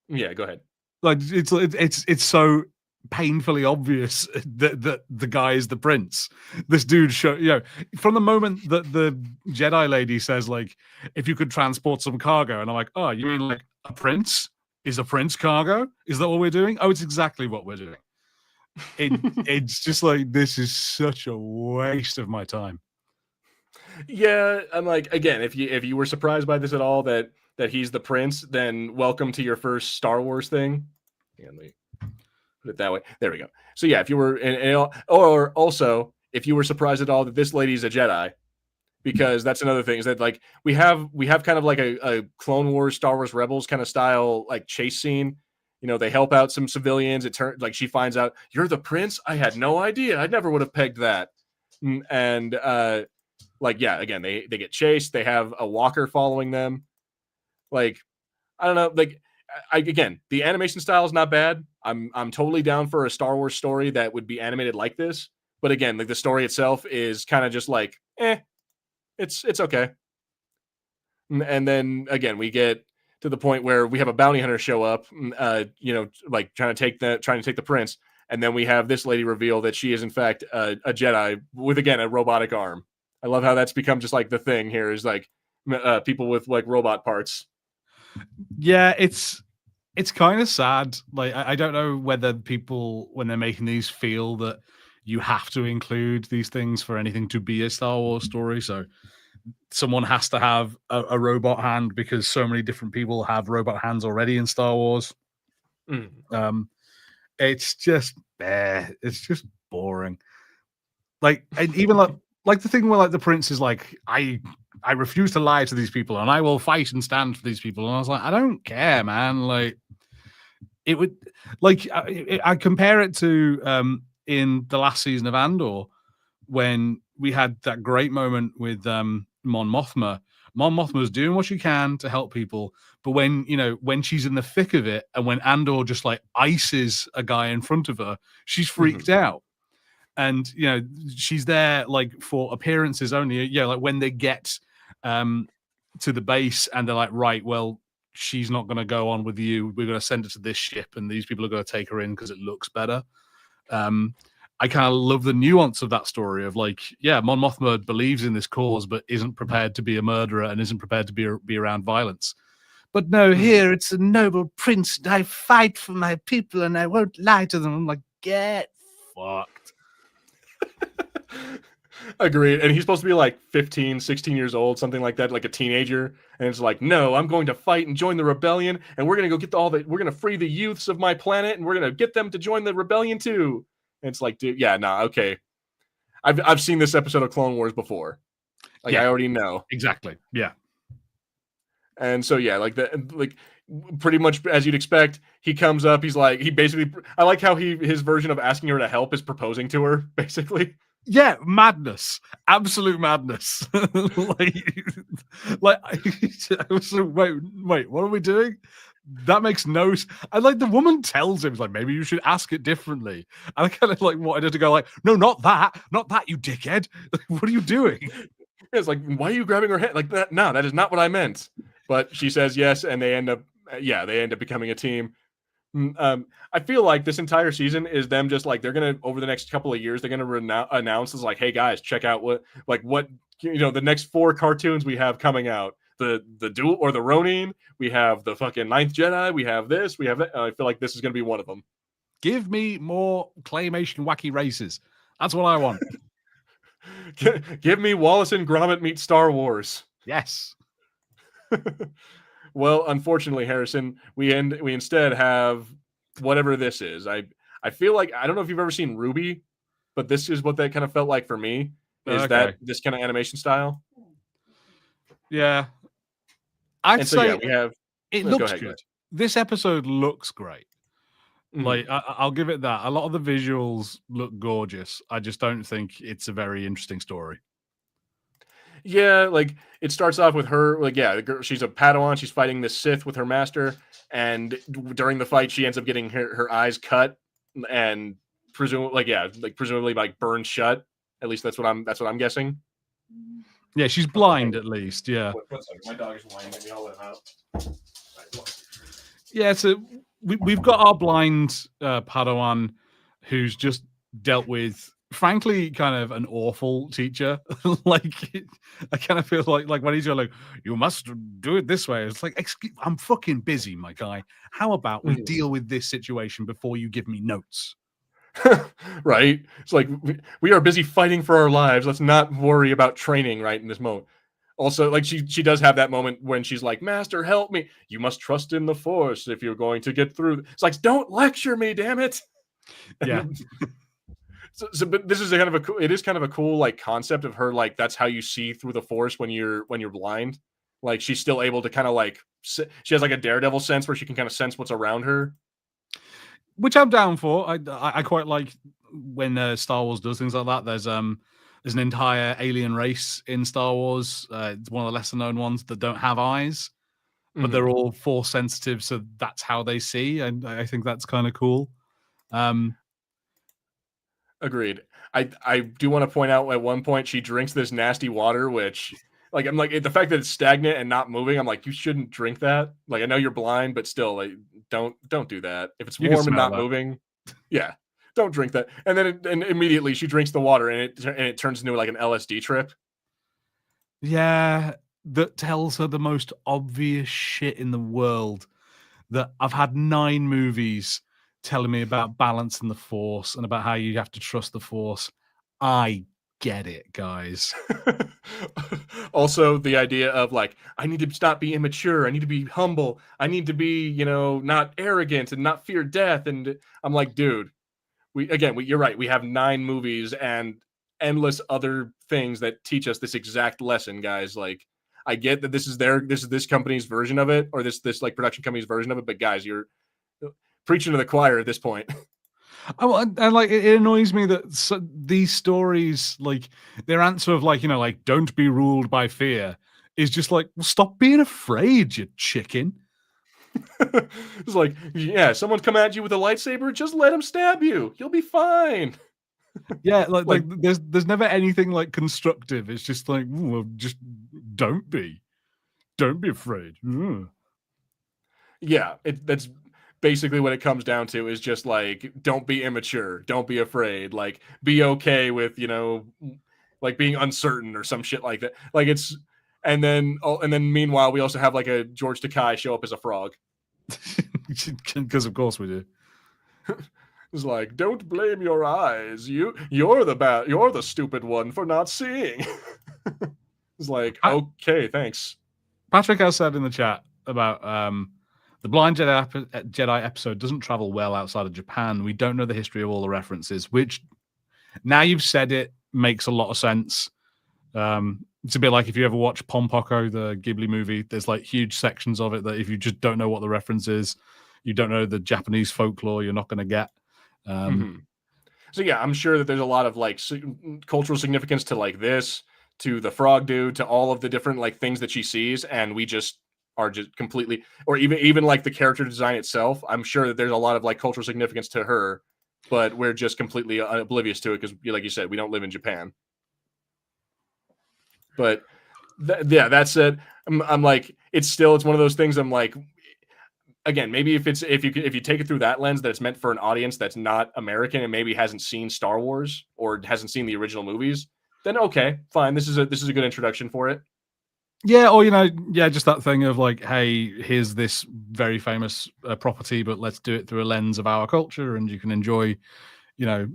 yeah, go ahead. like it's so painfully obvious that the guy is the prince. This dude from the moment that the Jedi lady says, like, if you could transport some cargo, and I'm like, oh, you mean like a prince? Is a prince cargo? Is that what we're doing? Oh, it's exactly what we're doing. It's just like, this is such a waste of my time. Yeah, I'm like, again, if you were surprised by this at all, that he's the prince, then welcome to your first Star Wars thing. Yeah, let me put it that way. There we go. So yeah, if you were, or also if you were surprised at all that this lady's a Jedi, because that's another thing, is that like we have kind of like a Clone Wars, Star Wars Rebels kind of style like chase scene. You know, they help out some civilians. It turns like she finds out you're the prince. I had no idea. I never would have pegged that. And like, yeah, again, they get chased. They have a walker following them. Like, I don't know. Like, again, the animation style is not bad. I'm totally down for a Star Wars story that would be animated like this. But again, like the story itself is kind of just like, it's okay. And then again, we get to the point where we have a bounty hunter show up, like trying to take the prince, and then we have this lady reveal that she is in fact a Jedi with, again, a robotic arm. I love how that's become just like the thing here, is like people with like robot parts. Yeah, it's kind of sad. Like, I don't know whether people, when they're making these, feel that you have to include these things for anything to be a Star Wars story. So someone has to have a robot hand because so many different people have robot hands already in Star Wars. It's just it's just boring. Like, and even like the thing where like the prince is like, I refuse to lie to these people, and I will fight and stand for these people. And I was like, I don't care, man. Like, it would, like, I compare it to in the last season of Andor, when we had that great moment with Mon Mothma. Mon Mothma was doing what she can to help people, but when she's in the thick of it, and when Andor just like ices a guy in front of her, she's freaked out. And she's there like for appearances only. Like when they get to the base and they're like, right, well, she's not going to go on with you. We're going to send her to this ship, and these people are going to take her in because it looks better. I kind of love the nuance of that story of like, yeah, Mon Mothma believes in this cause, but isn't prepared to be a murderer and isn't prepared to be around violence. But no, here it's a noble prince, and I fight for my people, and I won't lie to them. I'm like, get fucked. Agreed. And he's supposed to be like 15, 16 years old, something like that, like a teenager. And it's like, no, I'm going to fight and join the rebellion, and we're going to go get we're going to free the youths of my planet, and we're going to get them to join the rebellion too. And it's like, dude, yeah, nah, okay. I've seen this episode of Clone Wars before. Like, yeah, I already know. Exactly. Yeah. And so, yeah, like pretty much as you'd expect, he comes up, he's like, I like how his version of asking her to help is proposing to her, basically. Yeah, madness, absolute madness. like I was like, wait, what are we doing? That makes no sense. And like the woman tells him, like, maybe you should ask it differently. And I kind of like wanted her to go like, no, not that, you dickhead. What are you doing? It's like, why are you grabbing her head like that? No, that is not what I meant. But she says yes, and they end up becoming a team. I feel like this entire season is them just like, they're gonna, over the next couple of years, they're gonna announce, is like, hey guys, check out what the next 4 cartoons we have coming out. The duel, or the Ronin, we have the fucking Ninth Jedi, we have this, we have that. I feel like this is gonna be one of them. Give me more claymation wacky races. That's what I want. Give me Wallace and Gromit meet Star Wars. Yes. Well, unfortunately, Harrison, we instead have whatever this is. I feel like, I don't know if you've ever seen Ruby, but this is what that kind of felt like for me. Is that this kind of animation style? Yeah, I'd say we have. It looks good. This episode looks great. Like, I'll give it that. A lot of the visuals look gorgeous. I just don't think it's a very interesting story. Yeah, like it starts off with her, like, yeah, the girl, she's a Padawan. She's fighting the Sith with her master, and during the fight, she ends up getting her eyes cut and presumably like burned shut. At least that's what I'm guessing. Yeah, she's Oh, hey, blind at least. Yeah. one second. My dog is whining at me. I'll let him out. Yeah, so we've got our blind Padawan who's just dealt with, frankly, kind of an awful teacher. Like, I kind of feel like when he's like, you must do it this way. It's like, I'm fucking busy, my guy. How about we deal with this situation before you give me notes? Right? It's like we are busy fighting for our lives. Let's not worry about training right in this moment. Also, like she does have that moment when she's like, "Master, help me! You must trust in the Force if you're going to get through." It's like, don't lecture me, damn it! Yeah. But this is it is kind of a cool like concept of her, like that's how you see through the Force when you're blind. Like she's still able to kind of like she has like a daredevil sense where she can kind of sense what's around her. Which I'm down for. I quite like when Star Wars does things like that. There's an entire alien race in Star Wars. It's one of the lesser known ones that don't have eyes, but they're all Force sensitive, so that's how they see, and I think that's kind of cool. Agreed. I do want to point out at one point she drinks this nasty water, which like I'm like the fact that it's stagnant and not moving. I'm like, you shouldn't drink that. Like I know you're blind, but still, like don't do that. If it's You can warm and smell not that. moving, yeah, don't drink that. And then and immediately she drinks the water and it turns into like an LSD trip. Yeah, that tells her the most obvious shit in the world. That I've had 9 movies telling me about balancing the Force and about how you have to trust the Force. I get it, guys. Also, the idea of like, I need to stop being immature. I need to be humble. I need to be, not arrogant and not fear death. And I'm like, dude, you're right. We have 9 movies and endless other things that teach us this exact lesson, guys. Like, I get that this is this company's version of it, or this like production company's version of it. But guys, you're preaching to the choir at this point. Oh, and like it annoys me that these stories, like their answer of like like don't be ruled by fear, is just like, well, stop being afraid, you chicken. It's like, yeah, someone's come at you with a lightsaber, just let him stab you. You'll be fine. Yeah, like there's never anything like constructive. It's just like, well, just don't be afraid. Yeah, that's basically what it comes down to is just like don't be immature, don't be afraid, like be okay with, like being uncertain or some shit like that. Like it's and then meanwhile we also have like a George Takei show up as a frog. Because of course we do. It's like, don't blame your eyes. You're the stupid one for not seeing. It's like, okay, thanks. Patrick has said in the chat about the Blind Jedi episode doesn't travel well outside of Japan. We don't know the history of all the references, which now you've said it makes a lot of sense. It's a bit like if you ever watch Pompoko, the Ghibli movie, there's like huge sections of it that if you just don't know what the reference is, you don't know the Japanese folklore, you're not going to get. So yeah, I'm sure that there's a lot of like cultural significance to like this, to the frog dude, to all of the different like things that she sees, and we just are just completely, or even like the character design itself. I'm sure that there's a lot of like cultural significance to her, but we're just completely oblivious to it because, like you said, we don't live in Japan. But yeah, that's it. I'm like, it's one of those things. I'm like, again, maybe if you take it through that lens, that it's meant for an audience that's not American and maybe hasn't seen Star Wars or hasn't seen the original movies, then okay, fine. This is a good introduction for it. Yeah, or just that thing of like, hey, here's this very famous property, but let's do it through a lens of our culture, and you can enjoy, a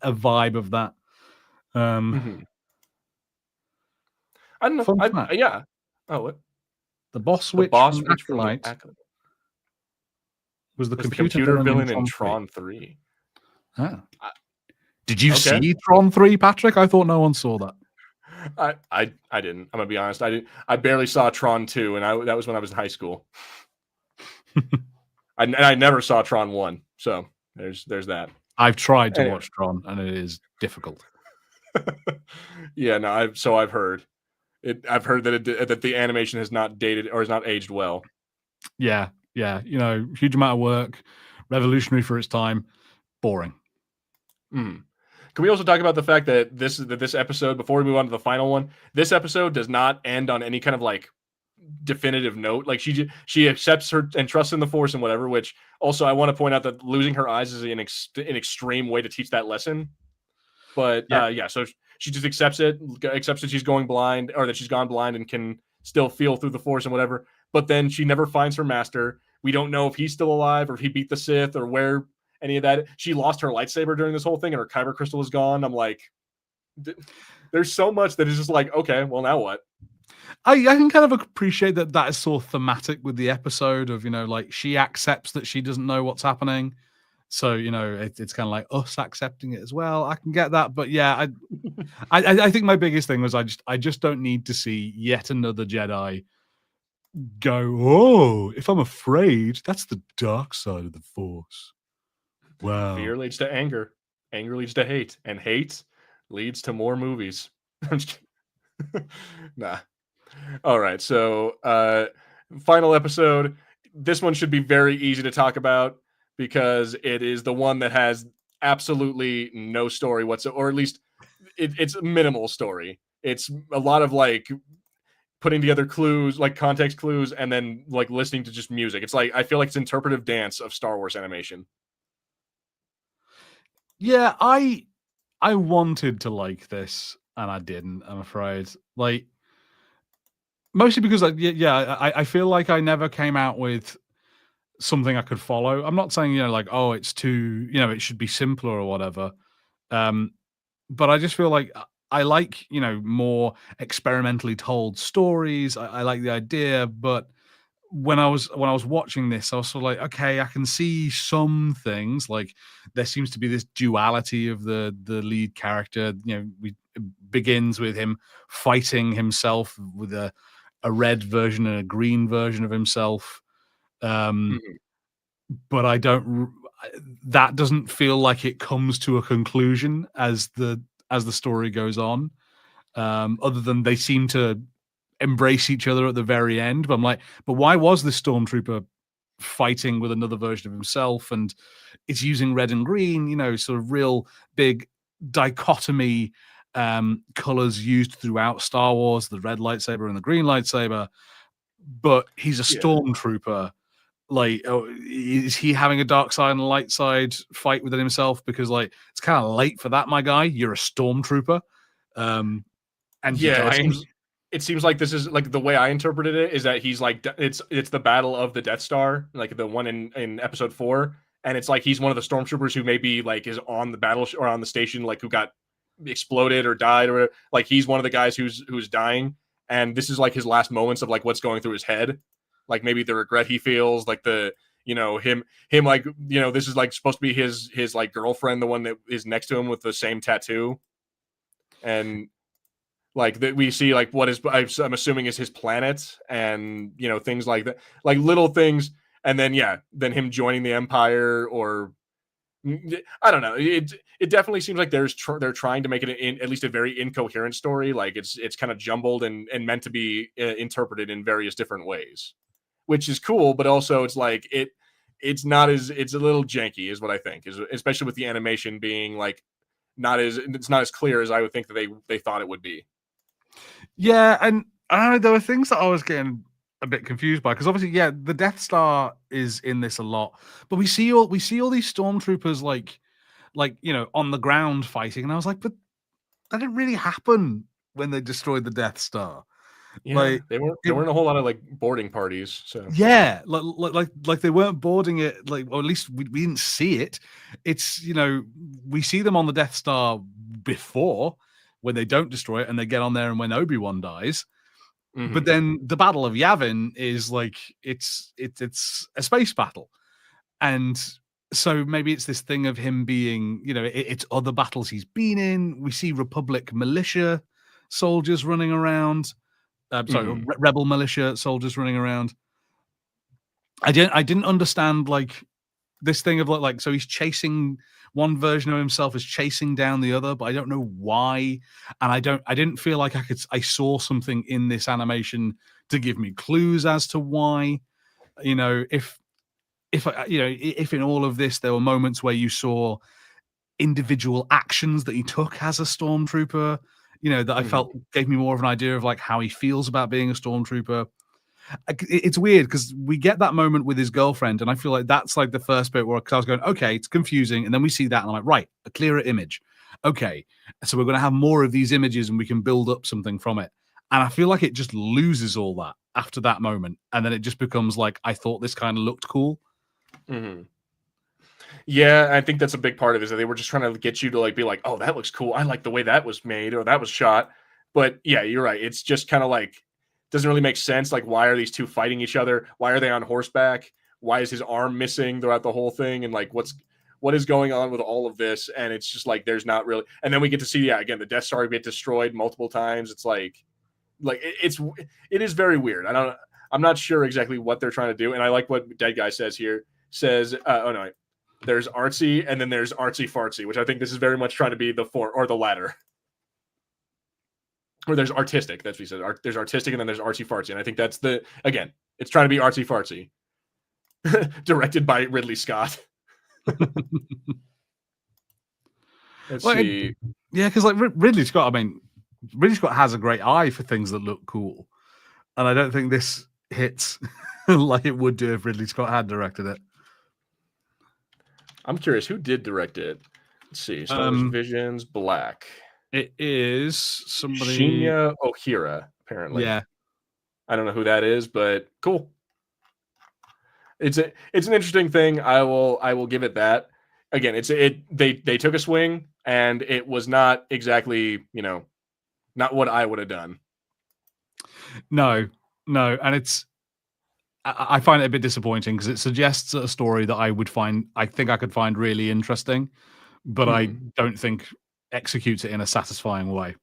vibe of that. I don't know. Yeah. Oh, what? The boss The witch boss from witch from the Acolyte was the was the computer villain villain in Tron Tron 3. Ah. Did you Okay. see Tron 3, Patrick? I thought no one saw that. I didn't. I'm gonna be honest. I didn't. I barely saw Tron 2, and that was when I was in high school. I never saw Tron 1. So there's that. I've tried to Anyway. watch Tron, and it is difficult. Yeah, no, I've heard it. I've heard that the animation has not dated or has not aged well. Yeah, huge amount of work, revolutionary for its time, boring. Mm. Can we also talk about the fact that this episode, before we move on to the final one, this episode does not end on any kind of like definitive note. Like she accepts her and trusts in the Force and whatever. Which also I want to point out that losing her eyes is an extreme way to teach that lesson. But yeah, so she just accepts that she's going blind, or that she's gone blind and can still feel through the Force and whatever. But then she never finds her master. We don't know if he's still alive or if he beat the Sith or where any of that. She lost her lightsaber during this whole thing, and her kyber crystal is gone. I'm like, there's so much that is just like, okay, well, now what? I can kind of appreciate that is sort of thematic with the episode of, like she accepts that she doesn't know what's happening. So, it's kind of like us accepting it as well. I can get that. But yeah, I think my biggest thing was I just don't need to see yet another Jedi go, oh, if I'm afraid, that's the dark side of the Force. Wow. Fear leads to anger. Anger leads to hate. And hate leads to more movies. Nah. All right. So, final episode. This one should be very easy to talk about because it is the one that has absolutely no story whatsoever, or at least it's minimal story. It's a lot of like putting together clues, like context clues, and then like listening to just music. It's like I feel like it's interpretive dance of Star Wars animation. Yeah, I wanted to like this and I didn't, I'm afraid. Like mostly because I feel like I never came out with something I could follow. I'm not saying, like, oh, it's too, it should be simpler or whatever. But I just feel like I like, more experimentally told stories. I like the idea, but when I was watching this, I was sort of like, okay, I can see some things. Like there seems to be this duality of the lead character. It begins with him fighting himself with a red version and a green version of himself. But I don't. That doesn't feel like it comes to a conclusion as the story goes on. Other than they seem to embrace each other at the very end. But I'm like, but why was this stormtrooper fighting with another version of himself? And it's using red and green, sort of real big dichotomy colors used throughout Star Wars, the red lightsaber and the green lightsaber. But he's a stormtrooper. Like, is he having a dark side and a light side fight within himself? Because like it's kind of late for that, my guy. You're a stormtrooper. And yeah, it seems like this is like the way I interpreted it is that he's like it's the battle of the Death Star, like the one in episode 4, and it's like he's one of the stormtroopers who maybe like is on the battle or on the station, like who got exploded or died, or like he's one of the guys who's dying, and this is like his last moments of like what's going through his head, like maybe the regret he feels, like the him like this is like supposed to be his like girlfriend, the one that is next to him with the same tattoo, and like that we see like what is I'm assuming is his planet, and things like that, like little things, and then then him joining the Empire, or I don't know. It definitely seems like they're trying to make it at least a very incoherent story. Like it's kind of jumbled and meant to be interpreted in various different ways, which is cool. But also it's like it's not as it's a little janky, is what I think, is especially with the animation being like it's not as clear as I would think that they thought it would be. Yeah, and I don't know, there were things that I was getting a bit confused by, because obviously, the Death Star is in this a lot, but we see all these stormtroopers like on the ground fighting, and I was like, but that didn't really happen when they destroyed the Death Star. Yeah, like there weren't a whole lot of like boarding parties. So yeah, like they weren't boarding it, like, or at least we didn't see it. It's we see them on the Death Star before when they don't destroy it and they get on there, and when Obi-Wan dies. But then the Battle of Yavin is like it's a space battle, and so maybe it's this thing of him being, it's other battles he's been in. We see Republic militia soldiers running around. Rebel militia soldiers running around. I didn't understand like this thing of like so he's chasing one version of himself is chasing down the other, but I don't know why, and I didn't feel like I saw something in this animation to give me clues as to why. You know, if if in all of this there were moments where you saw individual actions that he took as a stormtrooper, you know, that I felt gave me more of an idea of like how he feels about being a stormtrooper. It's weird because we get that moment with his girlfriend, and I feel like that's like the first bit where I was going, okay, it's confusing, and then we see that, and I'm like, right, a clearer image. Okay, so we're going to have more of these images, and we can build up something from it. And I feel like it just loses all that after that moment, and then it just becomes like, I thought this kind of looked cool. Yeah, I think that's a big part of it, is that they were just trying to get you to like be like, oh, that looks cool. I like the way that was made or that was shot. But yeah, you're right. It's just kind of like doesn't really make sense. Like, why are these two fighting each other? Why are they on horseback? Why is his arm missing throughout the whole thing? And like, what is going on with all of this? And it's just like there's not really. And then we get to see, yeah, again, the Death Star get destroyed multiple times. It's like it is very weird. I'm not sure exactly what they're trying to do. And I like what Dead Guy says here. Says, oh no, there's artsy and then there's artsy fartsy, which I think this is very much trying to be the latter. Or there's artistic. That's what he said. There's artistic and then there's artsy fartsy. And I think that's again, it's trying to be artsy fartsy. Directed by Ridley Scott. Let's see. Yeah, because like Ridley Scott, I mean, Ridley Scott has a great eye for things that look cool. And I don't think this hits like it would do if Ridley Scott had directed it. I'm curious, who did direct it? Let's see. Star Wars Visions, Black. It is somebody. Shinya Ohira, apparently. Yeah. I don't know who that is, but cool. It's an interesting thing. I will give it that. Again, they took a swing and it was not exactly, not what I would have done. No, and I find it a bit disappointing because it suggests a story that I think I could find really interesting, but I don't think executes it in a satisfying way.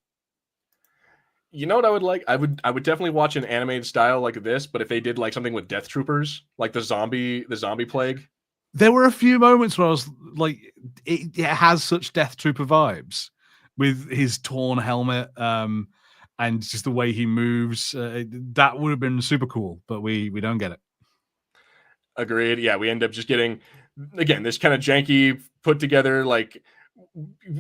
You know what I would like? I would definitely watch an animated style like this, but if they did like something with Death Troopers, like the zombie plague. There were a few moments where I was like, it has such Death Trooper vibes with his torn helmet, and just the way he moves. That would have been super cool, but we don't get it. Agreed. Yeah, we end up just getting, again, this kind of janky, put together, like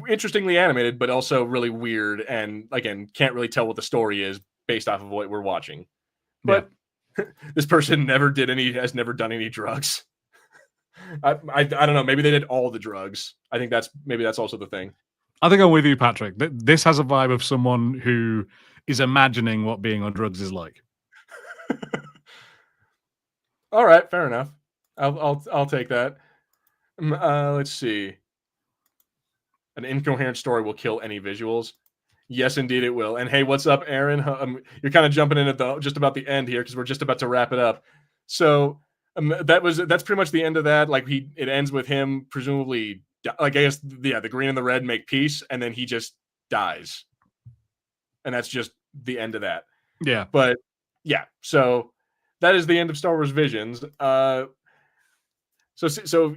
interestingly animated, but also really weird, and again, can't really tell what the story is based off of what we're watching. But this person has never done any drugs. I don't know. Maybe they did all the drugs. I think that's also the thing. I think I'm with you, Patrick. This has a vibe of someone who is imagining what being on drugs is like. All right, fair enough. I'll take that. Let's see. An incoherent story will kill any visuals. Yes, indeed, it will. And hey, what's up, Aaron? You're kind of jumping in at just about the end here because we're just about to wrap it up. So that's pretty much the end of that. Like it ends with him presumably, like I guess, the green and the red make peace, and then he just dies, and that's just the end of that. Yeah, but yeah, so that is the end of Star Wars Visions. So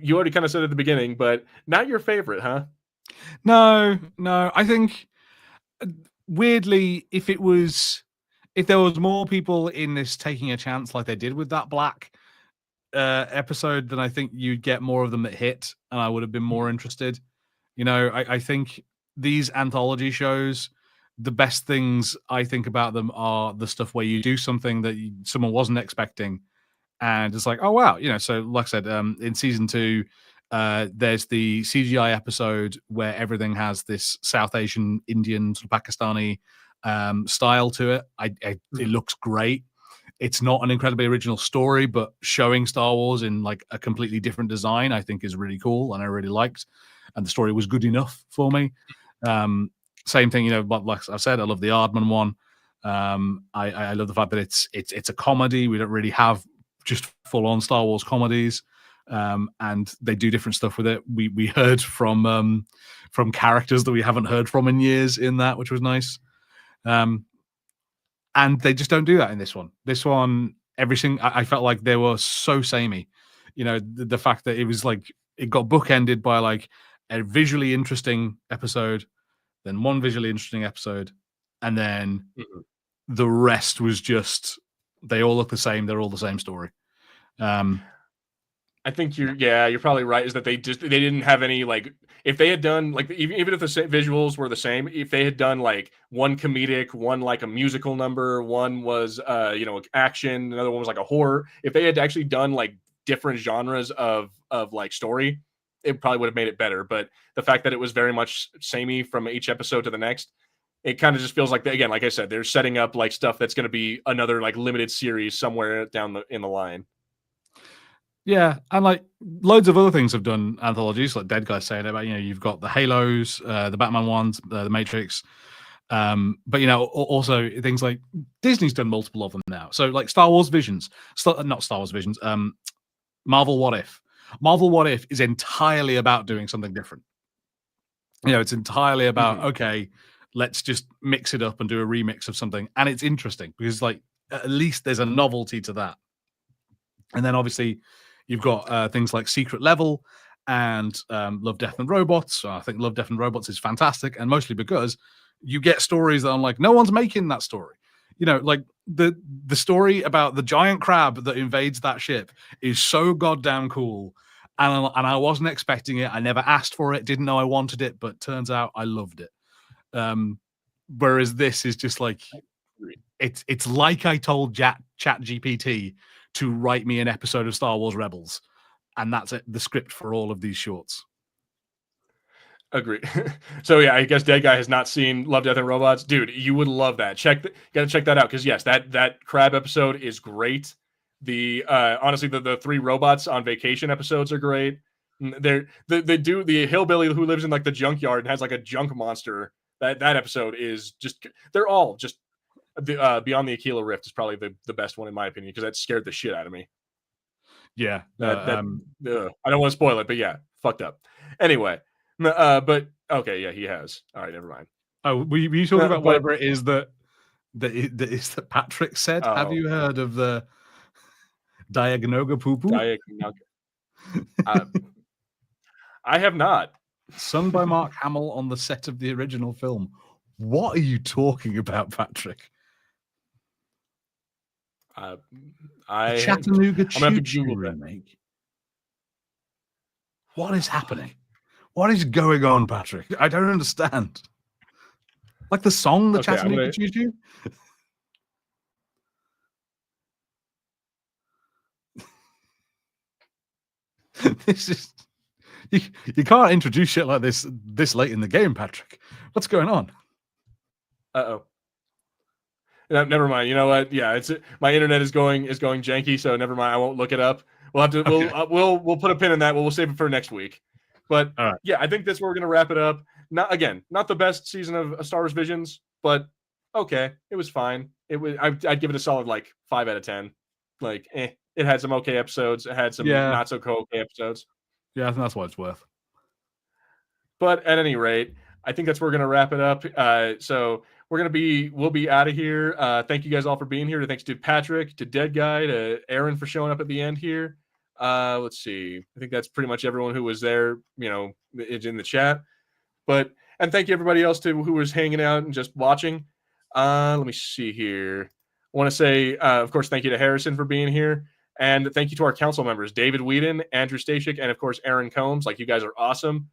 you already kind of said at the beginning, but not your favorite, huh? No. I think weirdly, if there was more people in this taking a chance like they did with that Black episode, then I think you'd get more of them that hit, and I would have been more interested. I think these anthology shows, the best things I think about them are the stuff where you do something that someone wasn't expecting, and it's like, oh wow, So like I said, in season 2, there's the CGI episode where everything has this South Asian, Indian, sort of Pakistani style to it. It looks great. It's not an incredibly original story, but showing Star Wars in like a completely different design, I think is really cool, and I really liked. And the story was good enough for me. Same thing, like I said, I love the Aardman one. I love the fact that it's a comedy. We don't really have just full-on Star Wars comedies, and they do different stuff with it. We heard from characters that we haven't heard from in years in that, which was nice. And they just don't do that in this one. This one, I felt like they were so samey. You know, the fact that it was like it got bookended by like a visually interesting episode, then one visually interesting episode, and then the rest was just they all look the same. They're all the same story. I think you're probably right. Is that they didn't have any like if they had done like even if the visuals were the same, if they had done like one comedic, one like a musical number, one was action, another one was like a horror. If they had actually done like different genres of like story, it probably would have made it better. But the fact that it was very much samey from each episode to the next, it kind of just feels like again, like I said, they're setting up like stuff that's going to be another like limited series somewhere down in the line. Yeah, and like loads of other things have done anthologies, like Dead Guy saying about you've got the Halos, the Batman ones, the Matrix, but also things like Disney's done multiple of them now. So like Star Wars Visions, not Star Wars Visions, Marvel What If. Marvel What If is entirely about doing something different. It's entirely about okay, let's just mix it up and do a remix of something, and it's interesting because like at least there's a novelty to that. And then obviously you've got things like Secret Level and Love, Death, and Robots. I think Love, Death, and Robots is fantastic, and mostly because you get stories that I'm like, no one's making that story. Like the story about the giant crab that invades that ship is so goddamn cool, and I wasn't expecting it. I never asked for it, didn't know I wanted it, but turns out I loved it. Whereas this is just like it's like I told Chat GPT to write me an episode of Star Wars Rebels, and that's it, the script for all of these shorts. Agree. So yeah, I guess Dead Guy has not seen Love, Death, and Robots. Dude, you would love that. Gotta check that out because yes, that crab episode is great. The honestly, the three robots on vacation episodes are great. They do the hillbilly who lives in like the junkyard and has like a junk monster. That episode is just they're all just Beyond the Aquila Rift is probably the best one in my opinion because that scared the shit out of me. Yeah, I don't want to spoil it, but yeah, fucked up. Anyway, but okay, yeah, he has. All right, never mind. Oh, were you talking about whatever it is that Patrick said? Have you heard of the Diagnoga Poo Poo? I have not. Sung by Mark Hamill on the set of the original film. What are you talking about, Patrick? Chattanooga Choo Choo remake. What is happening? What is going on, Patrick? I don't understand. Like the song, the Chattanooga Choo Choo? This is you can't introduce shit like this late in the game, Patrick. What's going on? Uh-oh. No, never mind. You know what? Yeah, it's my internet is going janky, so never mind. I won't look it up. We'll have to we'll put a pin in that. We'll save it for next week. But yeah, I think that's where we're gonna wrap it up. Not the best season of Star Wars Visions, but okay, it was fine. I'd give it a solid like 5 out of 10. Like, it had some okay episodes. It had some not so okay episodes. Yeah, I think that's what it's worth. But at any rate, I think that's where we're gonna wrap it up. So we'll be out of here. Thank you guys all for being here. Thanks to Patrick, to Dead Guy, to Aaron for showing up at the end here. Let's see. I think that's pretty much everyone who was there, is in the chat. And thank you everybody else who was hanging out and just watching. Let me see here. I want to say, of course, thank you to Harrison for being here. And thank you to our council members, David Whedon, Andrew Stashik, and of course, Aaron Combs. Like, you guys are awesome.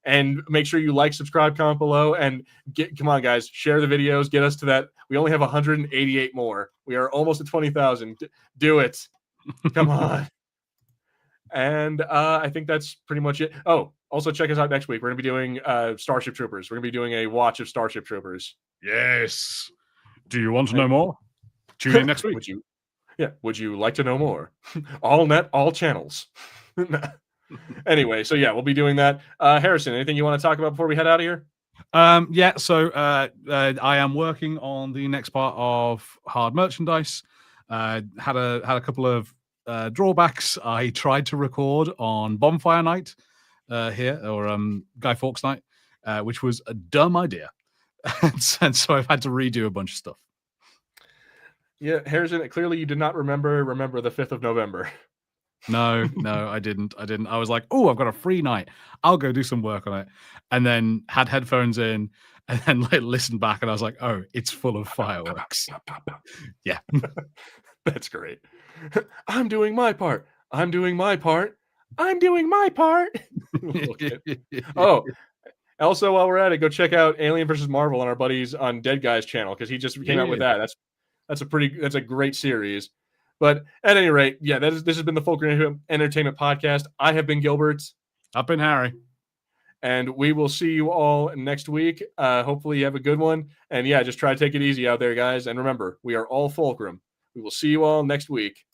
And make sure you like, subscribe, comment below, and come on, guys, share the videos. Get us to that. We only have 188 more. We are almost at 20,000. Do it. Come on. And I think that's pretty much it. Oh, also check us out next week. We're going to be doing Starship Troopers. We're going to be doing a watch of Starship Troopers. Yes. Do you want to know more? Tune in next week. Would you like to know more? All net, all channels. Anyway, so yeah, we'll be doing that. Harrison, anything you want to talk about before we head out of here? So I am working on the next part of Hard Merchandise. Had a couple of drawbacks. I tried to record on Bonfire Night here, or Guy Fawkes Night, which was a dumb idea. And so I've had to redo a bunch of stuff. Yeah, Harrison, clearly you did not remember the 5th of November. No, I didn't. I was like, oh, I've got a free night. I'll go do some work on it. And then had headphones in and then like, listened back and I was like, oh, it's full of fireworks. Yeah. That's great. I'm doing my part. I'm doing my part. I'm doing my part. Oh, also, while we're at it, go check out Alien versus Marvel on our buddies on Dead Guy's channel because he just came out with that. That's a great series. But at any rate, yeah, this has been the Fulcrum Entertainment Podcast. I have been Gilbert. Up in Harry. And we will see you all next week. Hopefully you have a good one. And yeah, just try to take it easy out there, guys. And remember, we are all Fulcrum. We will see you all next week.